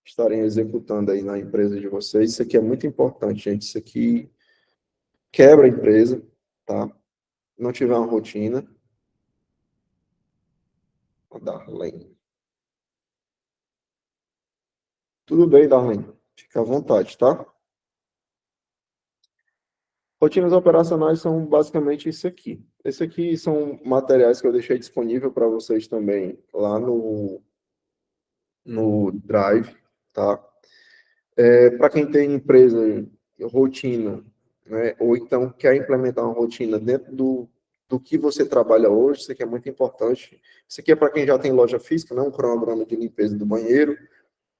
estarem executando aí na empresa de vocês. Isso aqui é muito importante, gente. Isso aqui quebra a empresa, tá? Não tiver uma rotina. Darlene. Tudo bem, Darlene? Fica à vontade, tá? Rotinas operacionais são basicamente isso aqui. Esse aqui são materiais que eu deixei disponível para vocês também lá no Drive, tá? Para quem tem empresa, rotina, né? Ou então quer implementar uma rotina dentro do que você trabalha hoje, isso aqui é muito importante. Isso aqui é para quem já tem loja física, né? Um cronograma de limpeza do banheiro.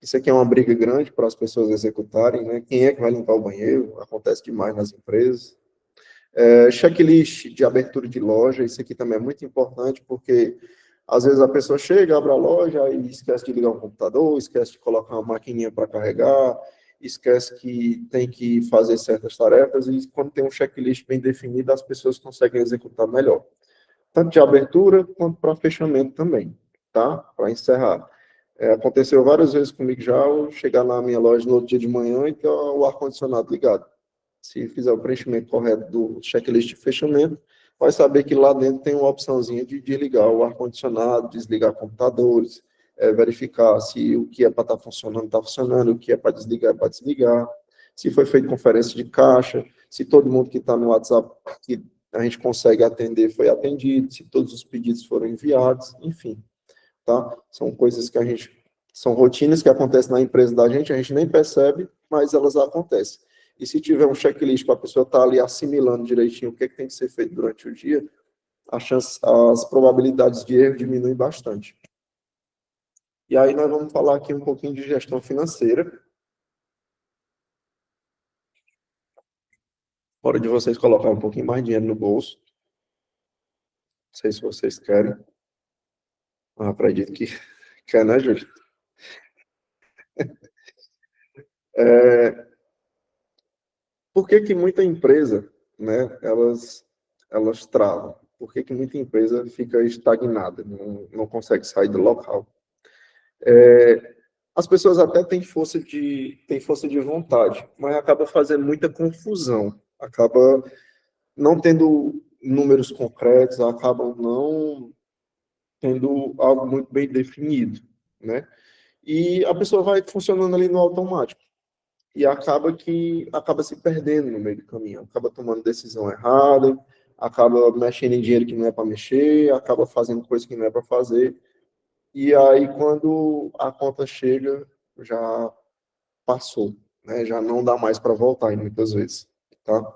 Isso aqui é uma briga grande para as pessoas executarem, né? Quem é que vai limpar o banheiro? Acontece demais nas empresas. Checklist de abertura de loja, isso aqui também é muito importante, porque às vezes a pessoa chega, abre a loja e esquece de ligar o computador, esquece de colocar uma maquininha para carregar, esquece que tem que fazer certas tarefas, e quando tem um checklist bem definido, as pessoas conseguem executar melhor. Tanto de abertura, quanto para fechamento também, tá? Para encerrar. Aconteceu várias vezes comigo já, eu chegar na minha loja no outro dia de manhã e ter o ar-condicionado ligado. Se fizer o preenchimento correto do checklist de fechamento, vai saber que lá dentro tem uma opçãozinha de desligar o ar-condicionado, desligar computadores, verificar se o que é para estar funcionando, está funcionando, o que é para desligar, é para desligar, se foi feita conferência de caixa, se todo mundo que está no WhatsApp que a gente consegue atender foi atendido, se todos os pedidos foram enviados, enfim, tá? São coisas que são rotinas que acontecem na empresa da gente, a gente nem percebe, mas elas acontecem. E se tiver um checklist para a pessoa estar ali assimilando direitinho o que, é que tem que ser feito durante o dia, as probabilidades de erro diminuem bastante. E aí nós vamos falar aqui um pouquinho de gestão financeira. Hora de vocês colocar um pouquinho mais de dinheiro no bolso. Não sei se vocês querem. Eu acredito que quer, né, Júlio? Por que que muita empresa, né, elas travam? Por que que muita empresa fica estagnada, não consegue sair do local? As pessoas até têm força de vontade, mas acaba fazendo muita confusão, acaba não tendo números concretos, acabam não tendo algo muito bem definido, né? E a pessoa vai funcionando ali no automático e acaba se perdendo no meio do caminho, acaba tomando decisão errada, acaba mexendo em dinheiro que não é para mexer, acaba fazendo coisa que não é para fazer. E aí, quando a conta chega, já passou, né? Já não dá mais para voltar, muitas vezes, tá? O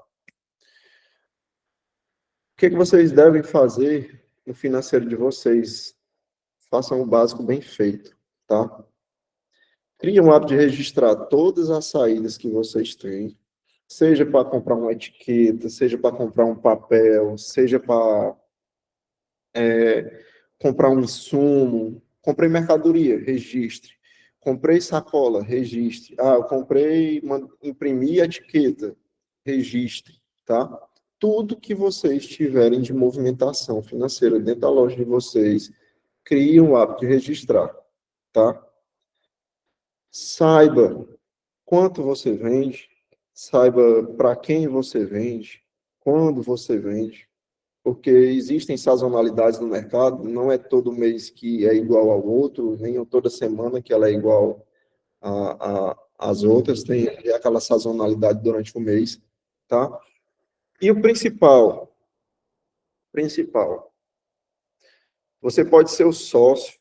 que que vocês devem fazer no financeiro de vocês? Façam o básico bem feito, tá? Crie um hábito de registrar todas as saídas que vocês têm, seja para comprar uma etiqueta, seja para comprar um papel, seja para comprar um insumo, comprei mercadoria, registre. Comprei sacola, registre. Ah, eu comprei, imprimi a etiqueta, registre, tá? Tudo que vocês tiverem de movimentação financeira dentro da loja de vocês, crie um hábito de registrar, tá? Saiba quanto você vende, saiba para quem você vende, quando você vende, porque existem sazonalidades no mercado, não é todo mês que é igual ao outro, nem toda semana que ela é igual às outras, tem aquela sazonalidade durante o mês, tá? E o principal, você pode ser o sócio,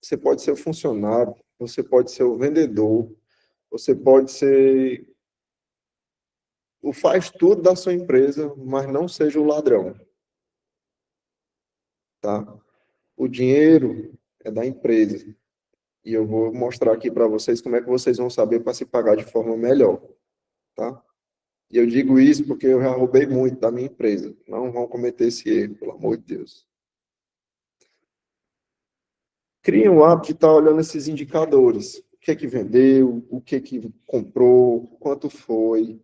você pode ser o funcionário, você pode ser o vendedor, você pode ser o faz tudo da sua empresa, mas não seja o ladrão, tá? O dinheiro é da empresa. E eu vou mostrar aqui para vocês como é que vocês vão saber para se pagar de forma melhor, tá? E eu digo isso porque eu já roubei muito da minha empresa. Não vão cometer esse erro, pelo amor de Deus. Crie o hábito de estar olhando esses indicadores. O que é que vendeu, o que é que comprou, quanto foi,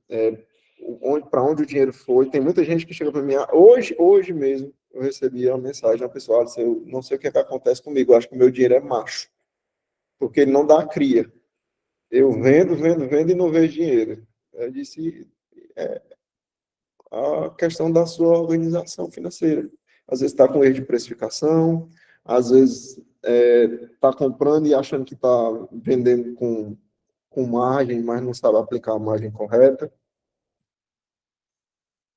para onde o dinheiro foi. Tem muita gente que chega para mim, hoje mesmo, eu recebi uma mensagem de uma pessoa, eu não sei o que é que acontece comigo, eu acho que o meu dinheiro é macho, porque ele não dá cria. Eu vendo e não vejo dinheiro. Eu disse, a questão da sua organização financeira. Às vezes está com erro de precificação, às vezes está comprando e achando que está vendendo com margem, mas não sabe aplicar a margem correta.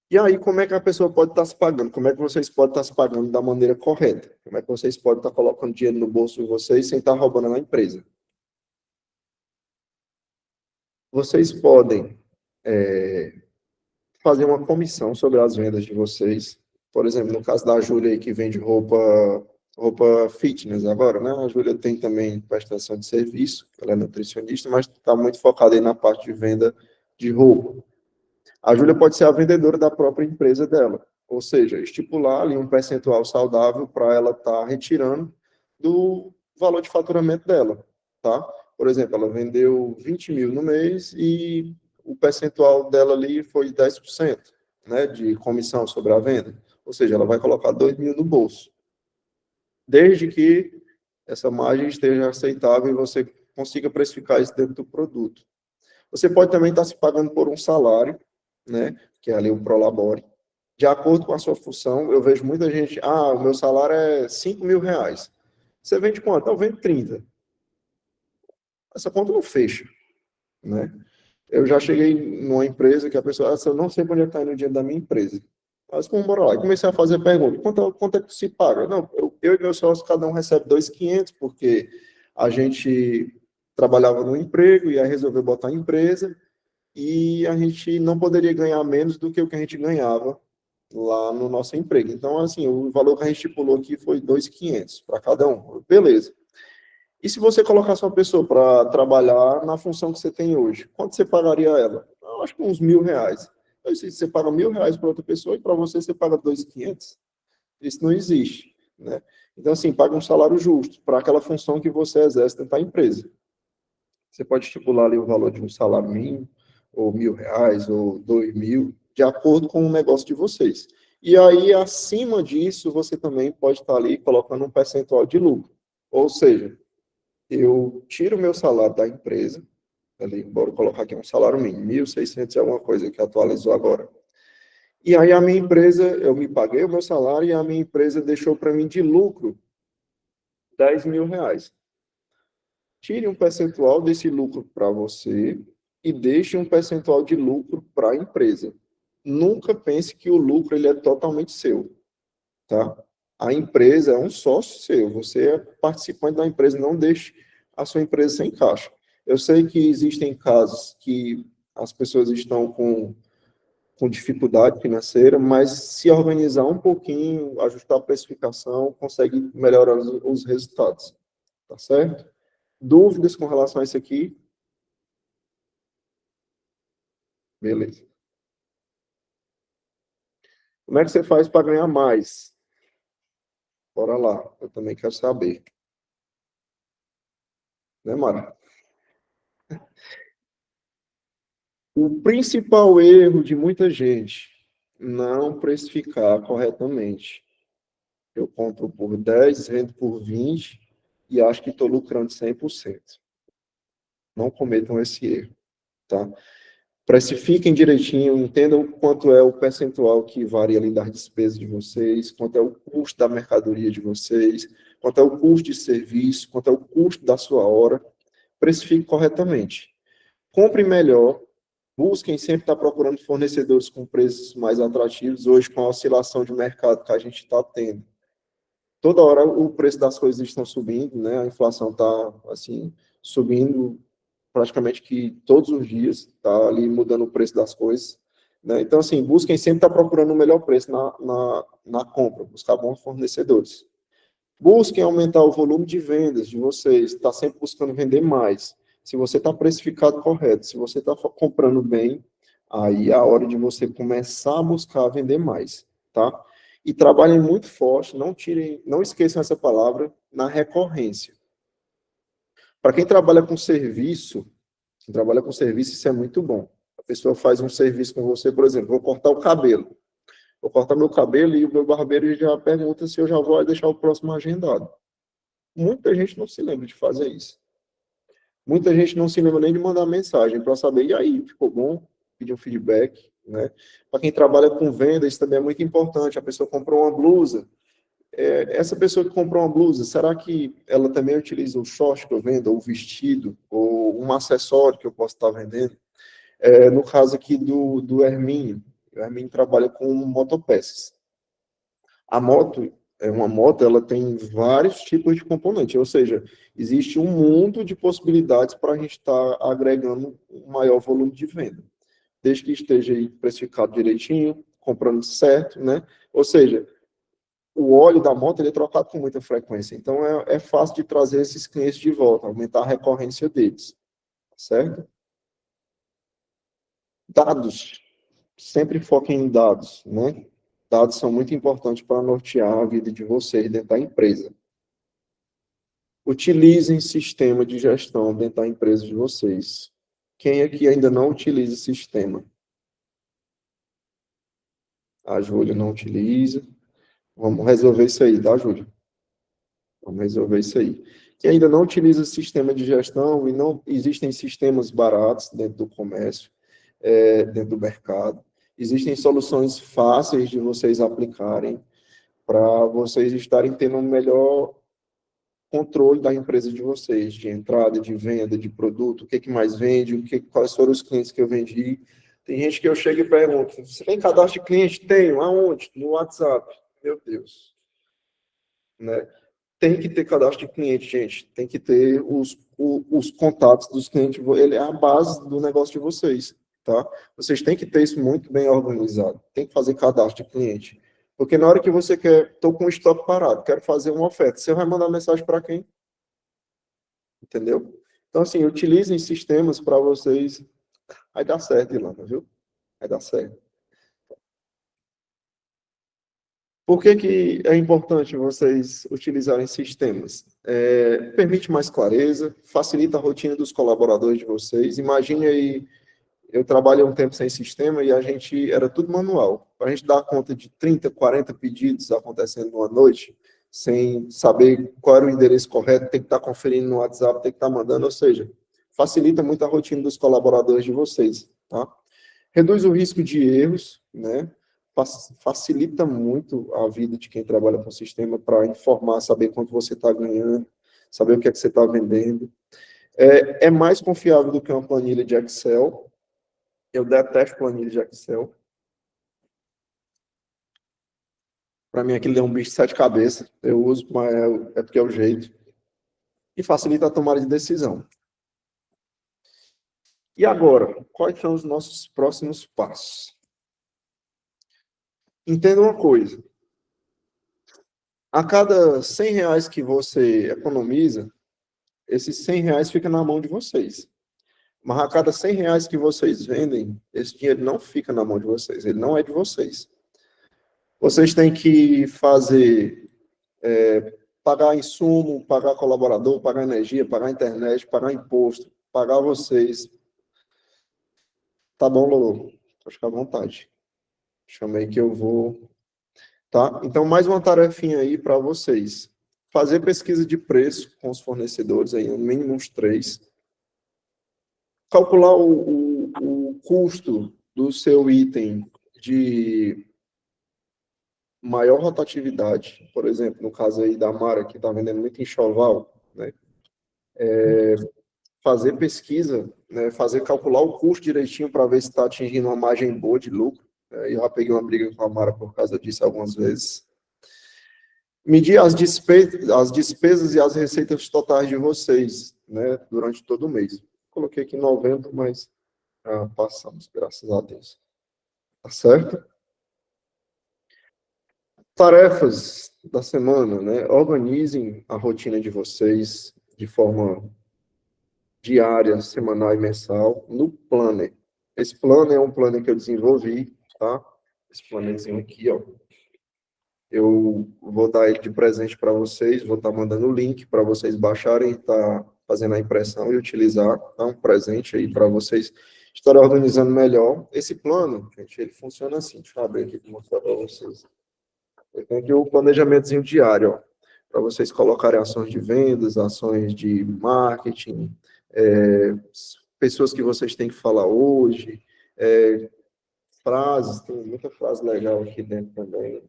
E aí, como é que a pessoa pode estar se pagando? Como é que vocês podem estar se pagando da maneira correta? Como é que vocês podem estar colocando dinheiro no bolso de vocês sem estar roubando na empresa? Vocês podem fazer uma comissão sobre as vendas de vocês. Por exemplo, no caso da Júlia aí, que vende roupa fitness agora, né? A Júlia tem também prestação de serviço, ela é nutricionista, mas está muito focada aí na parte de venda de roupa. A Júlia pode ser a vendedora da própria empresa dela, ou seja, estipular ali um percentual saudável para ela estar retirando do valor de faturamento dela, tá? Por exemplo, ela vendeu 20 mil no mês e o percentual dela ali foi 10%, né, de comissão sobre a venda. Ou seja, ela vai colocar 2 mil no bolso. Desde que essa margem esteja aceitável e você consiga precificar isso dentro do produto. Você pode também estar se pagando por um salário, né, que é ali o Prolabore. De acordo com a sua função, eu vejo muita gente, o meu salário é 5 mil reais. Você vende quanto? Eu vendo 30. Essa conta não fecha, né? Eu já cheguei numa empresa que a pessoa, eu não sei para onde está indo o dinheiro da minha empresa. Mas, bora lá. E comecei a fazer pergunta, quanto é que se paga? Não, eu e meu sócio, cada um recebe 2.500, porque a gente trabalhava no emprego e aí resolveu botar a empresa, e a gente não poderia ganhar menos do que o que a gente ganhava lá no nosso emprego. Então, assim, o valor que a gente estipulou aqui foi 2.500 para cada um. Beleza. E se você colocasse uma pessoa para trabalhar na função que você tem hoje, quanto você pagaria ela? Eu acho que uns R$ 1.000. Eu disse, você paga R$ 1.000 para outra pessoa e para você paga 2.500. Isso não existe, né? Então, assim, paga um salário justo para aquela função que você exerce dentro da empresa. Você pode estipular ali o valor de um salário mínimo, ou R$ 1.000, ou 2.000, de acordo com o negócio de vocês. E aí, acima disso, você também pode estar ali colocando um percentual de lucro. Ou seja, eu tiro o meu salário da empresa, ali, bora colocar aqui um salário mínimo, 1.600 é alguma coisa que atualizou agora. E aí a minha empresa, eu me paguei o meu salário e a minha empresa deixou para mim de lucro R$ 10.000. Tire um percentual desse lucro para você e deixe um percentual de lucro para a empresa. Nunca pense que o lucro ele é totalmente seu, tá? A empresa é um sócio seu, você é participante da empresa, não deixe a sua empresa sem caixa. Eu sei que existem casos que as pessoas estão com dificuldade financeira, mas se organizar um pouquinho, ajustar a precificação, consegue melhorar os resultados, tá certo? Dúvidas com relação a isso aqui? Beleza. Como é que você faz para ganhar mais? Bora lá, eu também quero saber. Né, Mara? O principal erro de muita gente, não precificar corretamente. Eu compro por 10, vendo por 20 e acho que estou lucrando 100%. Não cometam esse erro, tá? Precifiquem direitinho, entendam quanto é o percentual que varia ali das despesas de vocês, quanto é o custo da mercadoria de vocês, quanto é o custo de serviço, quanto é o custo da sua hora. Precifique corretamente. Compre melhor, busquem sempre estar procurando fornecedores com preços mais atrativos, hoje com a oscilação de mercado que a gente está tendo. Toda hora o preço das coisas estão subindo, né? A inflação está, assim, subindo praticamente que todos os dias, está ali mudando o preço das coisas, né? Então, assim, busquem sempre estar procurando o melhor preço na compra, buscar bons fornecedores. Busquem aumentar o volume de vendas de vocês, está sempre buscando vender mais. Se você está precificado correto, se você está comprando bem, aí é a hora de você começar a buscar vender mais, tá? E trabalhem muito forte, não esqueçam essa palavra, na recorrência. Para quem trabalha com serviço, isso é muito bom. A pessoa faz um serviço com você, por exemplo, vou cortar o cabelo. Vou cortar meu cabelo e o meu barbeiro já pergunta se eu já vou deixar o próximo agendado. Muita gente não se lembra de fazer isso. Muita gente não se lembra nem de mandar mensagem para saber, e aí, ficou bom? Pedir um feedback, né? Para quem trabalha com venda, isso também é muito importante. A pessoa comprou uma blusa. Essa pessoa que comprou uma blusa, será que ela também utiliza o short que eu vendo, ou o vestido, ou um acessório que eu posso estar vendendo? No caso aqui do Hermínio, o Hermínio trabalha com motopeças. Uma moto, ela tem vários tipos de componentes, ou seja, existe um mundo de possibilidades para a gente estar agregando um maior volume de venda, desde que esteja aí precificado direitinho, comprando certo, né? Ou seja, o óleo da moto ele é trocado com muita frequência, então é fácil de trazer esses clientes de volta, aumentar a recorrência deles, certo? Dados, sempre foquem em dados, né? Dados são muito importantes para nortear a vida de vocês dentro da empresa. Utilizem sistema de gestão dentro da empresa de vocês. Quem aqui ainda não utiliza sistema? A Júlia não utiliza. Vamos resolver isso aí, tá, Júlia? Vamos resolver isso aí. Quem ainda não utiliza sistema de gestão, e não existem sistemas baratos dentro do comércio, dentro do mercado, existem soluções fáceis de vocês aplicarem para vocês estarem tendo um melhor controle da empresa de vocês, de entrada, de venda, de produto, o que mais vende, quais foram os clientes que eu vendi. Tem gente que eu chego e pergunto, você tem cadastro de cliente? Tenho. Aonde? No WhatsApp. Meu Deus. Né? Tem que ter cadastro de cliente, gente. Tem que ter os contatos dos clientes. Ele é a base do negócio de vocês, tá? Vocês têm que ter isso muito bem organizado. Tem que fazer cadastro de cliente. Porque na hora que você quer, estou com o estoque parado, quero fazer uma oferta, você vai mandar mensagem para quem? Entendeu? Então, assim, utilizem sistemas para vocês. Vai dar certo, Ilana, viu? Vai dar certo. Por que é importante vocês utilizarem sistemas? Permite mais clareza, facilita a rotina dos colaboradores de vocês. Imagine aí, eu trabalhei um tempo sem sistema e a gente era tudo manual. Para a gente dar conta de 30, 40 pedidos acontecendo numa noite, sem saber qual era o endereço correto, tem que estar conferindo no WhatsApp, tem que estar mandando, ou seja, facilita muito a rotina dos colaboradores de vocês, tá? Reduz o risco de erros, né? Facilita muito a vida de quem trabalha com o sistema para informar, saber quanto você está ganhando, saber o que é que você está vendendo. É mais confiável do que uma planilha de Excel. Eu detesto planilha de Excel. Para mim, aquilo é um bicho de sete cabeças. Eu uso, mas é porque é o jeito. E facilita a tomada de decisão. E agora, quais são os nossos próximos passos? Entenda uma coisa. A cada R$ 100 que você economiza, esses R$ 100 ficam na mão de vocês. Mas a cada R$ 100 que vocês vendem, esse dinheiro não fica na mão de vocês, ele não é de vocês. Vocês têm que fazer, pagar insumo, pagar colaborador, pagar energia, pagar internet, pagar imposto, pagar vocês. Tá bom, Lolo? Pode ficar à vontade. Chamei que eu vou... Tá? Então, mais uma tarefinha aí para vocês. Fazer pesquisa de preço com os fornecedores, aí, no mínimo uns 3. Calcular o custo do seu item de maior rotatividade. Por exemplo, no caso aí da Mara, que está vendendo muito enxoval, né? Fazer pesquisa, né? Calcular o custo direitinho para ver se está atingindo uma margem boa de lucro. Eu já peguei uma briga com a Mara por causa disso algumas vezes. Medir as despesas e as receitas totais de vocês. né, durante todo o mês. Coloquei aqui novembro, mas passamos, graças a Deus. Tá certo? Tarefas da semana, né? Organizem a rotina de vocês de forma diária, semanal e mensal no Planner. Esse Planner é um Planner que eu desenvolvi, tá? Esse plannerzinho aqui, ó. Eu vou dar ele de presente para vocês, vou estar mandando o link para vocês baixarem, estar fazendo a impressão e utilizar, tá? Um presente aí para vocês estarem organizando melhor. Esse plano, gente, ele funciona assim. Deixa eu abrir aqui para mostrar para vocês. Eu tenho aqui o planejamentozinho diário, ó, para vocês colocarem ações de vendas, ações de marketing, pessoas que vocês têm que falar hoje, frases, tem muita frase legal aqui dentro também.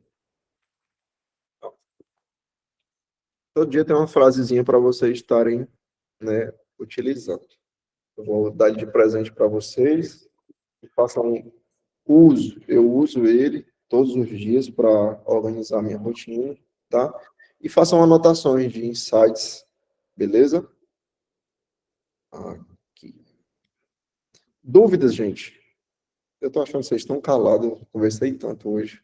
Todo dia tem uma frasezinha para vocês estarem, né, utilizando. Eu vou dar ele de presente para vocês e façam uso. Eu uso ele todos os dias para organizar minha rotina, tá? E façam anotações de insights, beleza? Aqui. Dúvidas, gente? Eu tô achando que vocês estão calados, eu conversei tanto hoje.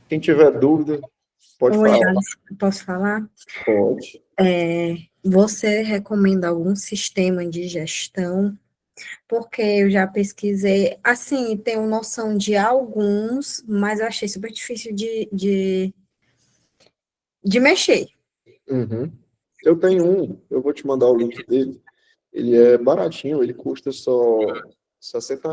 Quem tiver dúvida, pode Oi, falar. Alice, posso falar? Pode. Você recomenda algum sistema de gestão? Porque eu já pesquisei, assim, tenho noção de alguns, mas eu achei super difícil de mexer. Uhum. Eu tenho um, eu vou te mandar o link dele. Ele é baratinho, ele custa só R$ 60.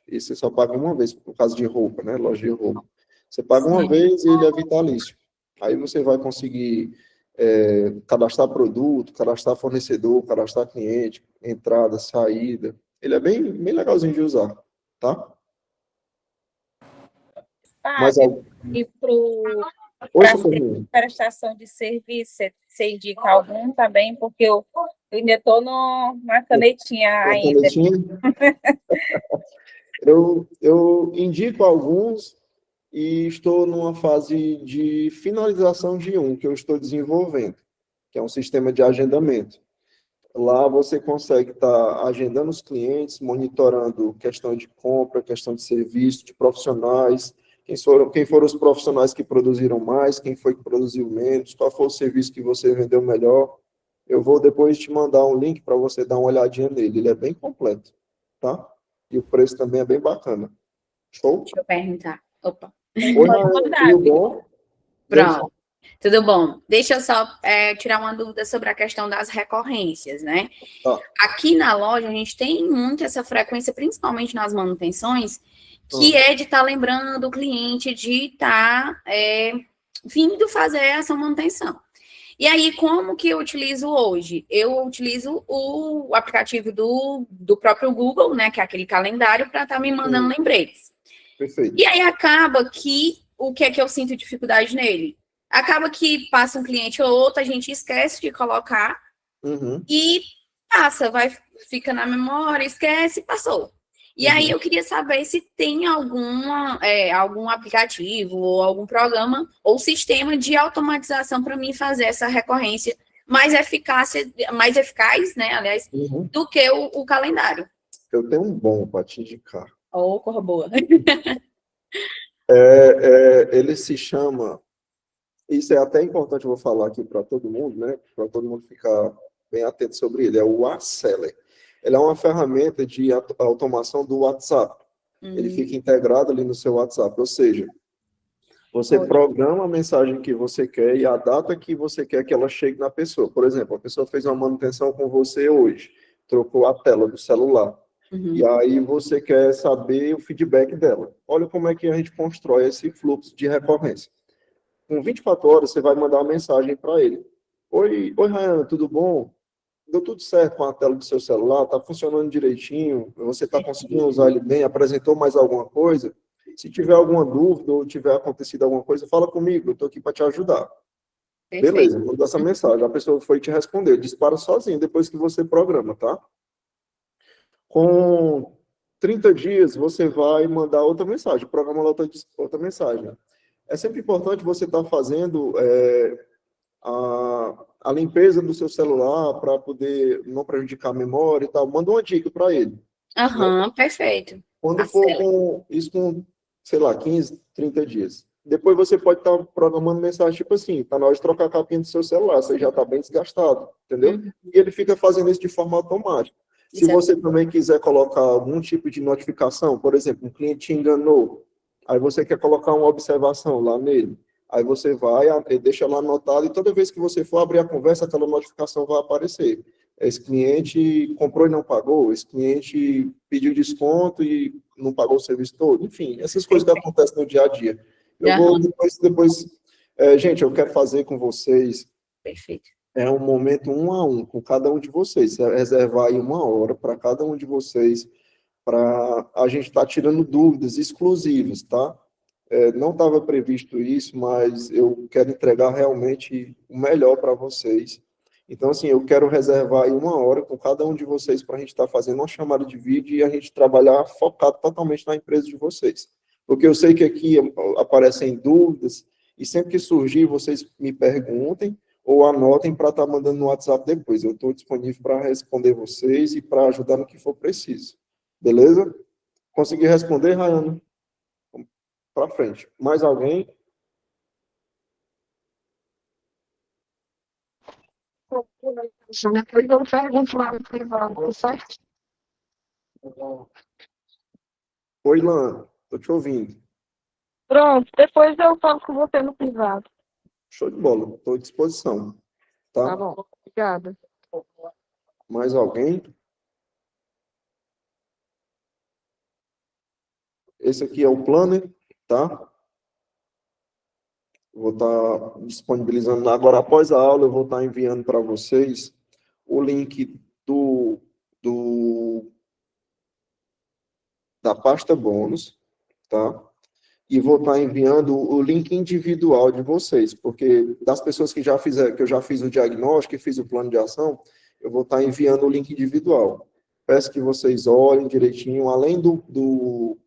E você só paga uma vez, por causa de roupa, né? Loja de roupa. Você paga uma vez e ele é vitalício. Aí você vai conseguir cadastrar produto, cadastrar fornecedor, cadastrar cliente, entrada, saída. Ele é bem legalzinho de usar, tá? Mas E Oi, para Socorrinho. prestação de serviço, você indica algum também? Porque eu ainda estou na canetinha ainda. Canetinha? Eu indico alguns e estou numa fase de finalização de um que eu estou desenvolvendo, que é um sistema de agendamento. Lá você consegue estar agendando os clientes, monitorando questão de compra, questão de serviço, de profissionais, quem foram os profissionais que produziram mais, quem foi que produziu menos, qual foi o serviço que você vendeu melhor. Eu vou depois te mandar um link para você dar uma olhadinha nele. Ele é bem completo, tá? E o preço também é bem bacana. Show? Deixa eu perguntar. Opa. Oi, Raia, tudo bom? Pronto. Tudo bom. Deixa eu só tirar uma dúvida sobre a questão das recorrências, né? Tá. Aqui na loja, a gente tem muito essa frequência, principalmente nas manutenções, que é de estar lembrando o cliente de estar vindo fazer essa manutenção. E aí, como que eu utilizo hoje? Eu utilizo o aplicativo do próprio Google, né, que é aquele calendário, para estar me mandando lembretes. Perfeito. E aí acaba que, o que é que eu sinto dificuldade nele? Acaba que passa um cliente ou outro, a gente esquece de colocar e passa, fica na memória, esquece, passou. E aí eu queria saber se tem algum aplicativo ou algum programa ou sistema de automatização para mim fazer essa recorrência mais eficaz, né, aliás, do que o calendário. Eu tenho um bom para te indicar. Oh, corra boa. Ele se chama, isso é até importante, eu vou falar aqui para todo mundo, né? Para todo mundo ficar bem atento sobre ele, é o Aceler. Ele é uma ferramenta de automação do WhatsApp. Ele fica integrado ali no seu WhatsApp, ou seja, você programa a mensagem que você quer e a data que você quer que ela chegue na pessoa. Por exemplo, a pessoa fez uma manutenção com você hoje, trocou a tela do celular. E aí você quer saber o feedback dela. Olha como é que a gente constrói esse fluxo de recorrência. Com 24 horas, você vai mandar uma mensagem para ele. Oi, Rayana, tudo bom? Deu tudo certo com a tela do seu celular? Está funcionando direitinho? Você está conseguindo usar ele bem? Apresentou mais alguma coisa? Se tiver alguma dúvida ou tiver acontecido alguma coisa, fala comigo, eu estou aqui para te ajudar. Perfeito. Beleza, manda essa mensagem. A pessoa foi te responder. Dispara sozinho depois que você programa, tá? Com 30 dias, você vai mandar outra mensagem, programa outra mensagem. É sempre importante você estar fazendo a limpeza do seu celular para poder não prejudicar a memória e tal. Manda uma dica para ele. Aham, perfeito. Quando for com, sei lá, 15, 30 dias. Depois você pode estar programando mensagem tipo assim, tá na hora de trocar a capinha do seu celular, você já está bem desgastado, entendeu? E ele fica fazendo isso de forma automática. Se você também quiser colocar algum tipo de notificação, por exemplo, um cliente te enganou, aí você quer colocar uma observação lá nele, aí você vai, deixa lá anotado, e toda vez que você for abrir a conversa, aquela notificação vai aparecer. Esse cliente comprou e não pagou, esse cliente pediu desconto e não pagou o serviço todo, enfim, essas coisas que acontecem no dia a dia. Eu vou depois gente, eu quero fazer com vocês Perfeito. um momento 1 a 1 com cada um de vocês, reservar aí 1 hora para cada um de vocês, para a gente estar tirando dúvidas exclusivas, tá? Não estava previsto isso, mas eu quero entregar realmente o melhor para vocês. Então, assim, eu quero reservar aí 1 hora com cada um de vocês para a gente estar fazendo uma chamada de vídeo e a gente trabalhar focado totalmente na empresa de vocês. Porque eu sei que aqui aparecem dúvidas e sempre que surgir, vocês me perguntem ou anotem para estar mandando no WhatsApp depois. Eu estou disponível para responder vocês e para ajudar no que for preciso. Beleza? Consegui responder, Rayane? Para frente. Mais alguém? Depois eu pergunto lá no privado, certo? Oi, Lana. Estou te ouvindo. Pronto, depois eu falo com você no privado. Show de bola. Estou à disposição. Tá? Tá bom, obrigada. Mais alguém? Esse aqui é o planner, tá? Vou estar disponibilizando agora, após a aula, eu vou estar enviando para vocês o link da pasta bônus, tá? E vou estar enviando o link individual de vocês, porque das pessoas que já fizeram, que eu já fiz o diagnóstico e fiz o plano de ação, eu vou estar enviando o link individual. Peço que vocês olhem direitinho, além do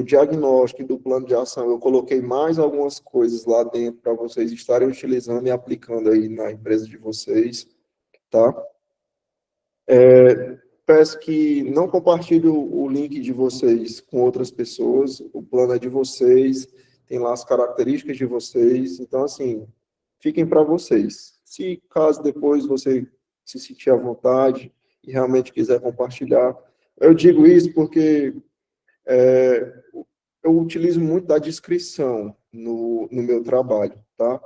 diagnóstico e do plano de ação, eu coloquei mais algumas coisas lá dentro para vocês estarem utilizando e aplicando aí na empresa de vocês, tá? Peço que não compartilhe o link de vocês com outras pessoas, o plano é de vocês, tem lá as características de vocês, então, assim, fiquem para vocês. Se caso depois você se sentir à vontade e realmente quiser compartilhar, eu digo isso porque eu utilizo muito da descrição no meu trabalho, tá?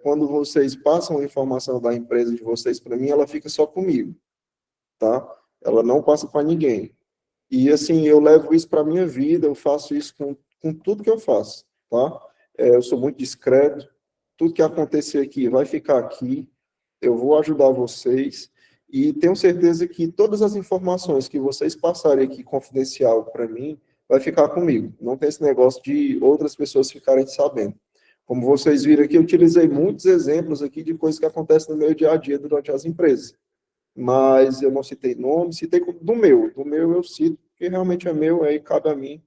Quando vocês passam a informação da empresa de vocês para mim, ela fica só comigo, tá? Ela não passa para ninguém. E, assim, eu levo isso para a minha vida, eu faço isso com tudo que eu faço, tá? Eu sou muito discreto, tudo que acontecer aqui vai ficar aqui, eu vou ajudar vocês, e tenho certeza que todas as informações que vocês passarem aqui confidencial para mim, vai ficar comigo. Não tem esse negócio de outras pessoas ficarem sabendo. Como vocês viram aqui, eu utilizei muitos exemplos aqui de coisas que acontecem no meu dia a dia durante as empresas. Mas eu não citei nome, citei do meu eu cito, porque realmente é meu, aí cabe a mim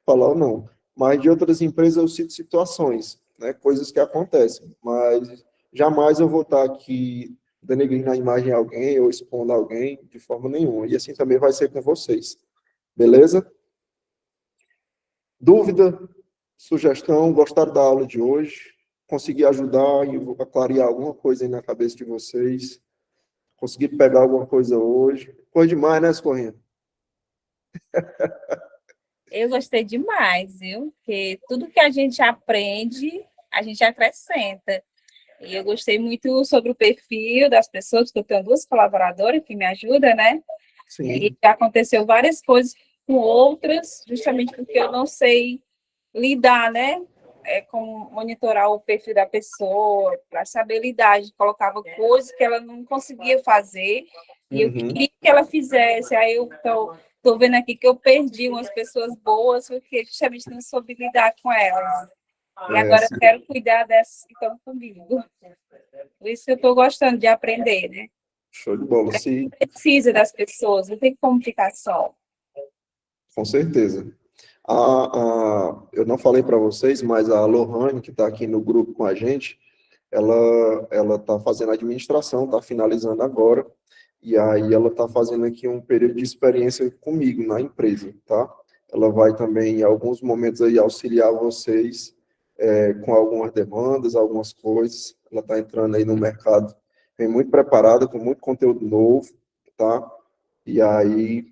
falar ou não. Mas de outras empresas eu cito situações, né, coisas que acontecem, mas jamais eu vou estar aqui denegrindo a imagem de alguém ou expondo alguém de forma nenhuma, e assim também vai ser com vocês, beleza? Dúvida, sugestão, gostaram da aula de hoje? Consegui ajudar e clarear alguma coisa aí na cabeça de vocês? Consegui pegar alguma coisa hoje? Foi demais, né, Escorrinha? Eu gostei demais, viu? Porque tudo que a gente aprende, a gente acrescenta. E eu gostei muito sobre o perfil das pessoas, porque eu tenho 2 colaboradoras que me ajudam, né? Sim. E já aconteceu várias coisas com outras, justamente porque eu não sei lidar, né? Com monitorar o perfil da pessoa, para saber lidar. A gente colocava coisas que ela não conseguia fazer, e eu queria que ela fizesse. Aí eu estou vendo aqui que eu perdi umas pessoas boas, porque justamente não soube lidar com elas. E agora eu quero cuidar dessas que estão comigo. Por isso que eu estou gostando de aprender, né? Show de bola. Sim. Precisa das pessoas, não tem como ficar só. Com certeza. Eu não falei para vocês, mas a Lohane, que está aqui no grupo com a gente, ela está fazendo administração, está finalizando agora, e aí ela está fazendo aqui um período de experiência comigo na empresa, tá? Ela vai também, em alguns momentos, aí, auxiliar vocês com algumas demandas, algumas coisas. Ela está entrando aí no mercado, vem muito preparada, com muito conteúdo novo, tá? E aí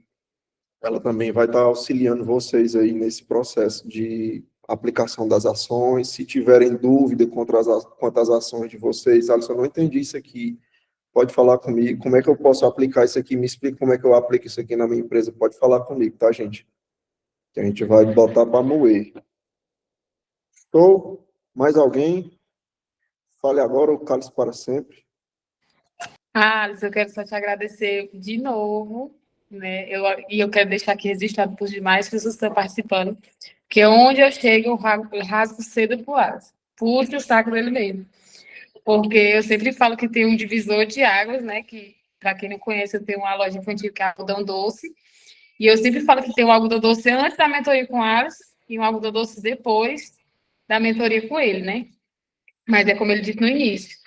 ela também vai estar auxiliando vocês aí nesse processo de aplicação das ações. Se tiverem dúvida quanto às ações de vocês, Alisson, eu não entendi isso aqui, pode falar comigo, como é que eu posso aplicar isso aqui, me explica como é que eu aplico isso aqui na minha empresa, pode falar comigo, tá, gente? Que a gente vai botar para moer. Show? Mais alguém? Fale agora ou cale-se para sempre. Alice, eu quero só te agradecer de novo, né? Eu quero deixar aqui registrado por demais pessoas que estão participando, porque onde eu chego, eu rasgo cedo pro Alice. Puxa o saco dele mesmo. Porque eu sempre falo que tem um divisor de águas, né? Que, para quem não conhece, eu tenho uma loja infantil que é Algodão Doce. E eu sempre falo que tem um algodão doce antes da mentoria com o Alice e um algodão doce depois da mentoria com ele, né? Mas é como ele disse no início.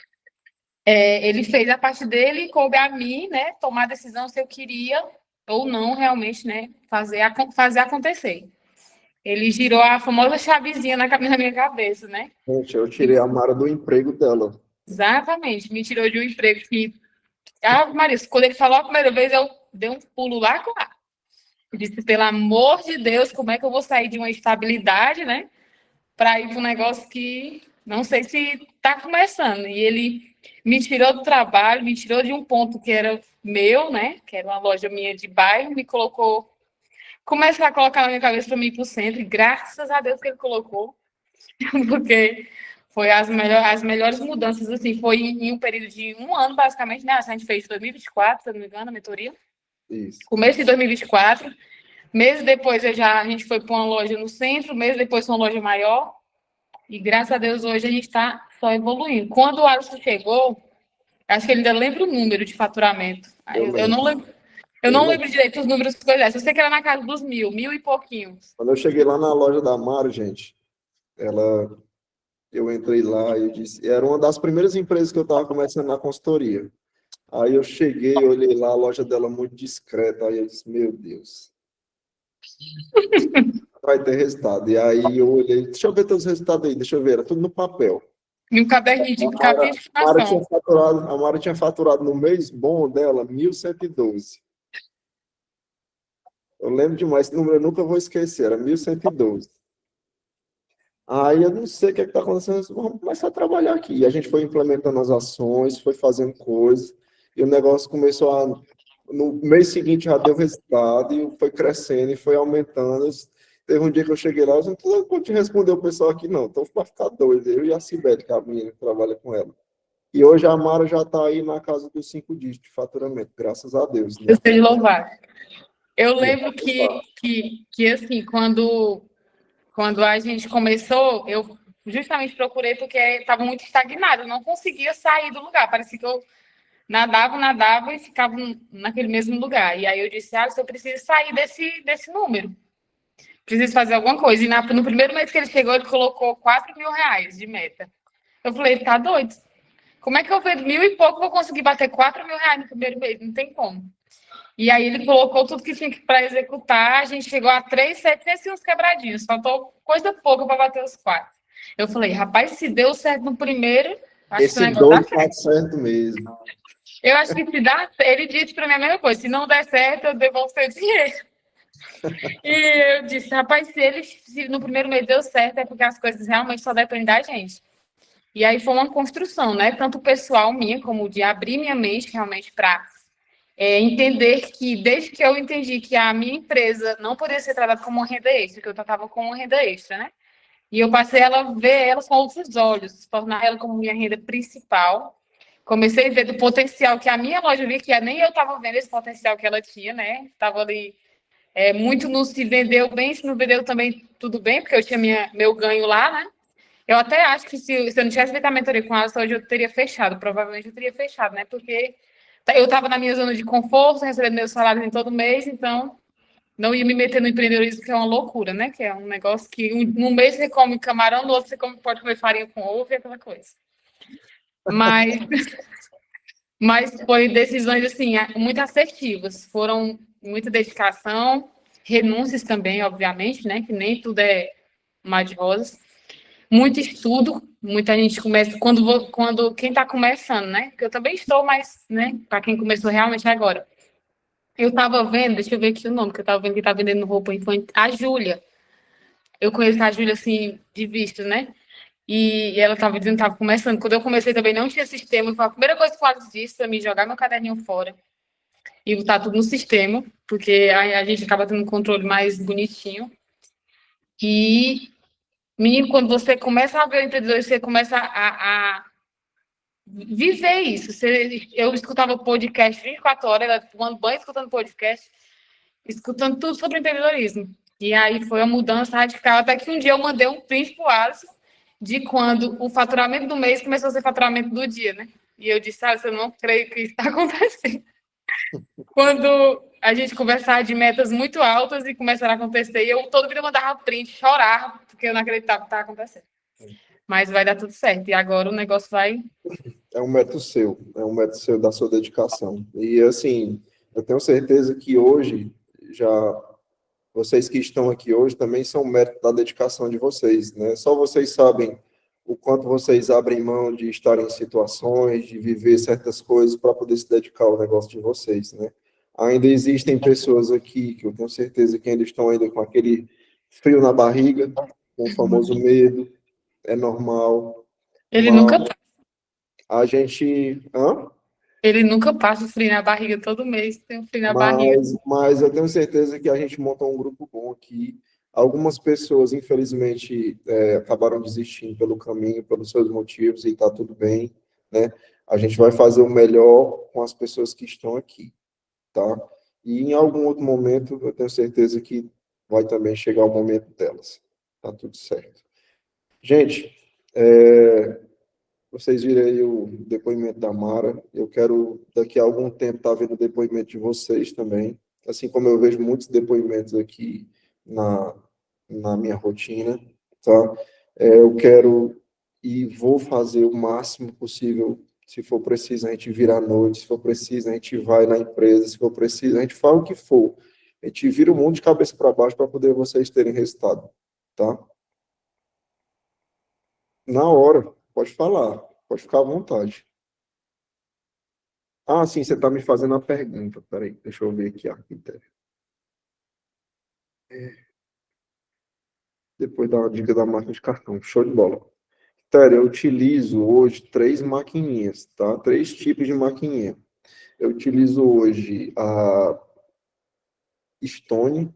Ele fez a parte dele e coube a mim, né? Tomar a decisão se eu queria ou não realmente, né? Fazer acontecer. Ele girou a famosa chavezinha na minha cabeça, né? Gente, eu tirei a Mara do emprego dela. Exatamente, me tirou de um emprego que... Maria, quando ele falou a primeira vez, eu dei um pulo lá com lá. Eu disse, pelo amor de Deus, como é que eu vou sair de uma estabilidade, né? Para ir para um negócio que não sei se está começando. E ele me tirou do trabalho, me tirou de um ponto que era meu, né? Que era uma loja minha de bairro, me colocou... Começou a colocar na minha cabeça para mim ir para o centro, e graças a Deus que ele colocou, porque foi as melhores mudanças, assim, foi em um período de um ano, basicamente, né? A gente fez em 2024, se eu não me engano, a mentoria. Isso. Começo de 2024. Meses depois a gente foi para uma loja no centro, meses depois foi uma loja maior. E graças a Deus hoje a gente está só evoluindo. Quando o Alisson chegou, acho que ele ainda lembra o número de faturamento. Eu não lembro direito os números que coisas. Eu sei que era na casa dos 1.000 e pouquinhos. Quando eu cheguei lá na loja da Mara, gente, eu entrei lá e disse, era uma das primeiras empresas que eu estava começando na consultoria. Aí eu cheguei, olhei lá, a loja dela muito discreta, aí eu disse, meu Deus, vai ter resultado. E aí eu olhei, deixa eu ver teus resultados aí, deixa eu ver, era tudo no papel. E um caderninho de A Mara tinha faturado no mês bom dela 1.112. Eu lembro demais, esse número eu nunca vou esquecer, era 1.112. Aí eu não sei o que está acontecendo, vamos começar a trabalhar aqui. E a gente foi implementando as ações, foi fazendo coisas, e o negócio começou a... No mês seguinte já deu resultado, e foi crescendo, e foi aumentando. Teve um dia que eu cheguei lá, eu não vou te responder o pessoal aqui, não. Então vai ficar doido, eu e a Cibele, que é a menina que trabalha com ela. E hoje a Mara já está aí na casa dos 5 dígitos de faturamento, graças a Deus. Né? Eu sei louvar. Eu lembro que assim, quando a gente começou, eu justamente procurei porque estava muito estagnado, eu não conseguia sair do lugar, parecia que eu nadava e ficava naquele mesmo lugar. E aí eu disse, eu preciso sair desse número, preciso fazer alguma coisa. E no primeiro mês que ele chegou, ele colocou R$4.000 de meta. Eu falei, ele tá doido? Como é que eu vendo 1.000 e pouco vou conseguir bater R$4.000 no primeiro mês? Não tem como. E aí ele colocou tudo que tinha para executar, a gente chegou a 3.700 e uns quebradinhos, faltou coisa pouca para bater os 4. Eu falei, rapaz, se deu certo no primeiro, acho que o negócio dá certo mesmo. Eu acho que se dá, ele disse para mim a mesma coisa, se não der certo, eu devolvo seu dinheiro. E eu disse, rapaz, se no primeiro mês deu certo, é porque as coisas realmente só dependem da gente. E aí foi uma construção, né? Tanto pessoal minha, como de abrir minha mente realmente para entender que, desde que eu entendi que a minha empresa não poderia ser tratada como uma renda extra, que eu tratava como uma renda extra, né? E eu passei a ver ela com outros olhos, tornar ela como minha renda principal. Comecei a ver do potencial que a minha loja via, que nem eu estava vendo esse potencial que ela tinha, né? Estava ali, muito no se vendeu bem, se não vendeu também tudo bem, porque eu tinha meu ganho lá, né? Eu até acho que se eu não tivesse feito a mentoria com ela, hoje eu teria fechado, provavelmente eu teria fechado, né? Porque eu estava na minha zona de conforto, recebendo meus salários em todo mês, então não ia me meter no empreendedorismo, que é uma loucura, né? Que é um negócio que num mês você come camarão, no outro você pode comer farinha com ovo e aquela coisa. Mas, mas foi decisões, assim, muito assertivas. Foram muita dedicação, renúncias também, obviamente, né? Que nem tudo é mar de rosas. Muito estudo, muita gente começa, quando quem está começando, né? Porque eu também estou, mas, né? Para quem começou realmente agora. Eu estava vendo, deixa eu ver aqui o nome, que eu estava vendo que está vendendo roupa infantil, a Júlia. Eu conheço a Júlia, assim, de vista, né? E ela estava dizendo que estava começando. Quando eu comecei também não tinha sistema. Foi a primeira coisa que eu fiz disso, para me jogar meu caderninho fora e botar tudo no sistema, porque a gente acaba tendo um controle mais bonitinho. E, menino, quando você começa a ver o empreendedor, você começa a viver isso. Eu escutava podcast 24 horas, ela tomando banho, escutando podcast, escutando tudo sobre empreendedorismo. E aí foi uma mudança radical, até que um dia eu mandei um print pro Alisson de quando o faturamento do mês começou a ser faturamento do dia, né? E eu disse, Alisson, eu não creio que isso está acontecendo. Quando a gente conversava de metas muito altas e começaram a acontecer, e eu toda vida mandava print, chorava, porque eu não acreditava que estava acontecendo. Mas vai dar tudo certo, e agora o negócio vai... É um mérito seu, é um mérito seu da sua dedicação. E, assim, eu tenho certeza que hoje, vocês que estão aqui hoje também são mérito da dedicação de vocês, né? Só vocês sabem o quanto vocês abrem mão de estar em situações, de viver certas coisas para poder se dedicar ao negócio de vocês, né? Ainda existem pessoas aqui que eu tenho certeza que ainda estão ainda com aquele frio na barriga, com o famoso medo, é normal, Ele mas nunca, a gente... Hã? ele nunca passa o frio na barriga, todo mês tem um frio na barriga. Mas eu tenho certeza que a gente montou um grupo bom aqui. Algumas pessoas, infelizmente, acabaram desistindo pelo caminho, pelos seus motivos, e está tudo bem, né? A gente vai fazer o melhor com as pessoas que estão aqui, tá? E em algum outro momento, eu tenho certeza que vai também chegar o momento delas. Tá tudo certo. Gente, vocês viram aí o depoimento da Mara. Eu quero, daqui a algum tempo, estar vendo o depoimento de vocês também. Assim como eu vejo muitos depoimentos aqui na minha rotina, tá? Eu quero e vou fazer o máximo possível. Se for preciso, a gente vira à noite. Se for preciso, a gente vai na empresa. Se for preciso, a gente fala o que for. A gente vira o mundo de cabeça para baixo para poder vocês terem resultado, tá? Na hora, pode falar, pode ficar à vontade. Ah, sim, você está me fazendo a pergunta. Peraí, deixa eu ver aqui a critério. Depois da dica da máquina de cartão. Show de bola. Critério, eu utilizo hoje 3 maquininhas, tá? 3 tipos de maquininha. Eu utilizo hoje a Stone,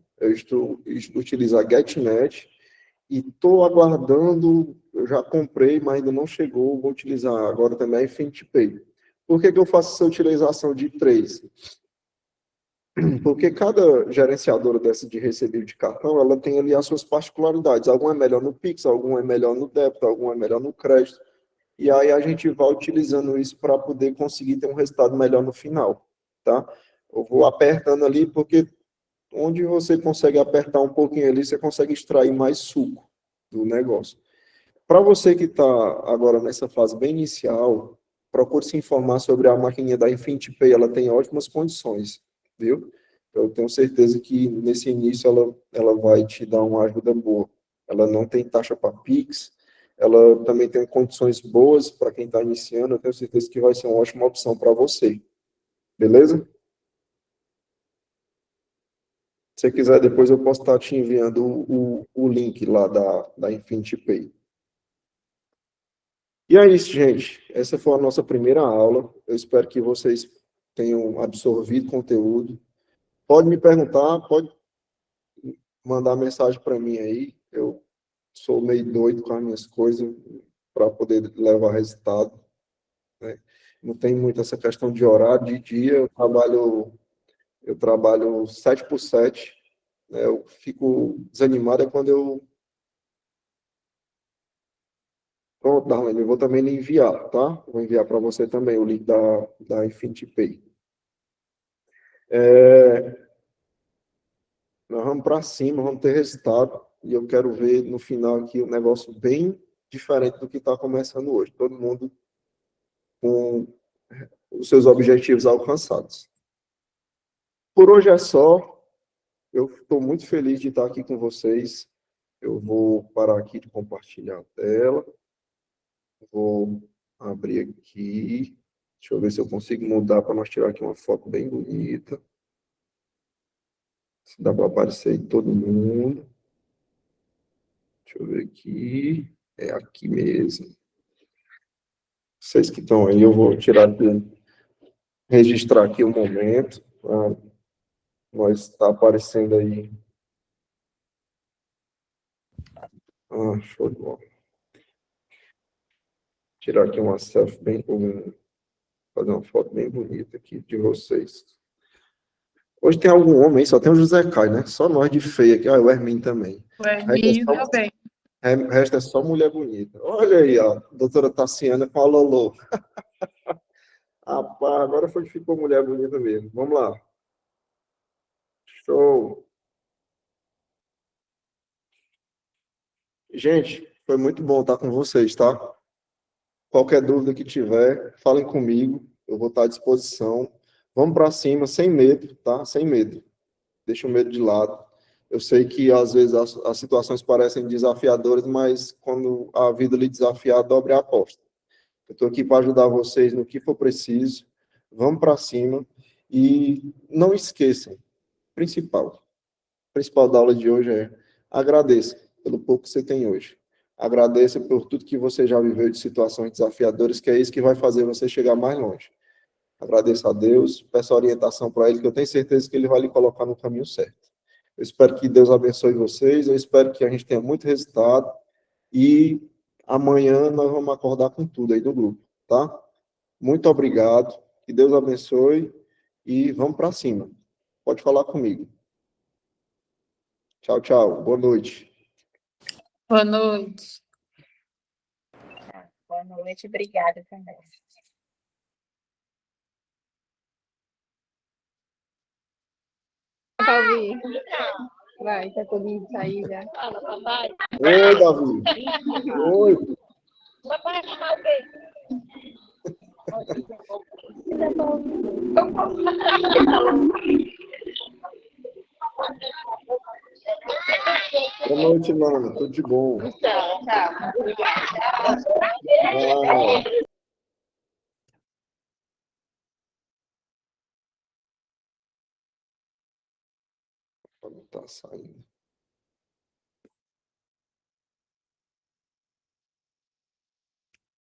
utilizo a GetNet e estou aguardando, eu já comprei, mas ainda não chegou, vou utilizar agora também a Infinity Pay. Por que eu faço essa utilização de 3? Porque cada gerenciadora dessa de recebível de cartão, ela tem ali as suas particularidades. Algum é melhor no Pix, algum é melhor no débito, algum é melhor no crédito. E aí a gente vai utilizando isso para poder conseguir ter um resultado melhor no final, tá? Eu vou apertando ali, porque onde você consegue apertar um pouquinho ali, você consegue extrair mais suco do negócio. Para você que está agora nessa fase bem inicial, procure se informar sobre a maquininha da Infinity Pay, ela tem ótimas condições, viu? Eu tenho certeza que nesse início ela vai te dar uma ajuda boa. Ela não tem taxa para Pix, ela também tem condições boas para quem está iniciando, eu tenho certeza que vai ser uma ótima opção para você. Beleza? Se você quiser, depois eu posso estar te enviando o link lá da Infinity Pay. E é isso, gente. Essa foi a nossa primeira aula. Eu espero que vocês tenham absorvido conteúdo. Pode me perguntar, pode mandar mensagem para mim aí. Eu sou meio doido com as minhas coisas para poder levar resultado, né? Não tem muito essa questão de horário. De dia eu trabalho 7x7, né? Eu fico desanimado quando eu... Pronto, Darlene, eu vou também lhe enviar, tá? Vou enviar para você também o link da Infinity Pay. Nós vamos para cima, vamos ter resultado, e eu quero ver no final aqui um negócio bem diferente do que está começando hoje. Todo mundo com os seus objetivos alcançados. Por hoje é só. Eu estou muito feliz de estar aqui com vocês. Eu vou parar aqui de compartilhar a tela. Vou abrir aqui. Deixa eu ver se eu consigo mudar para nós tirar aqui uma foto bem bonita. Se dá para aparecer aí todo mundo. Deixa eu ver aqui. É aqui mesmo. Vocês que estão aí, eu vou tirar aqui, registrar aqui o momento. Nós está aparecendo aí. Show de bola. Tirar aqui uma selfie bem, fazer uma foto bem bonita aqui de vocês. Hoje tem algum homem aí, só tem o José Caio, né? Só nós de feio aqui. O Hermínio também. O Hermínio também. O resto é só mulher bonita. Olha aí, ó, a doutora Tassiana com a Lolo. Rapaz, agora foi que ficou mulher bonita mesmo. Vamos lá. Show. Gente, foi muito bom estar com vocês, tá? Qualquer dúvida que tiver, falem comigo. Eu vou estar à disposição. Vamos para cima, sem medo, tá? Sem medo. Deixa o medo de lado. Eu sei que, às vezes, as situações parecem desafiadoras, mas quando a vida lhe desafiar, dobre a aposta. Eu estou aqui para ajudar vocês no que for preciso. Vamos para cima. E não esqueçam, o principal da aula de hoje é agradeça pelo pouco que você tem hoje. Agradeça por tudo que você já viveu de situações desafiadoras, que é isso que vai fazer você chegar mais longe. Agradeça a Deus, peça orientação para Ele, que eu tenho certeza que Ele vai lhe colocar no caminho certo. Eu espero que Deus abençoe vocês, eu espero que a gente tenha muito resultado e amanhã nós vamos acordar com tudo aí do grupo, tá? Muito obrigado, que Deus abençoe e vamos para cima. Pode falar comigo. Tchau, tchau. Boa noite. Boa noite. Boa noite, obrigada também. Davi. Vai, tá todo sair já. Oi, Davi. Oi. Boa noite, Nana. Tudo de bom. Tchau, tchau. Não tá saindo.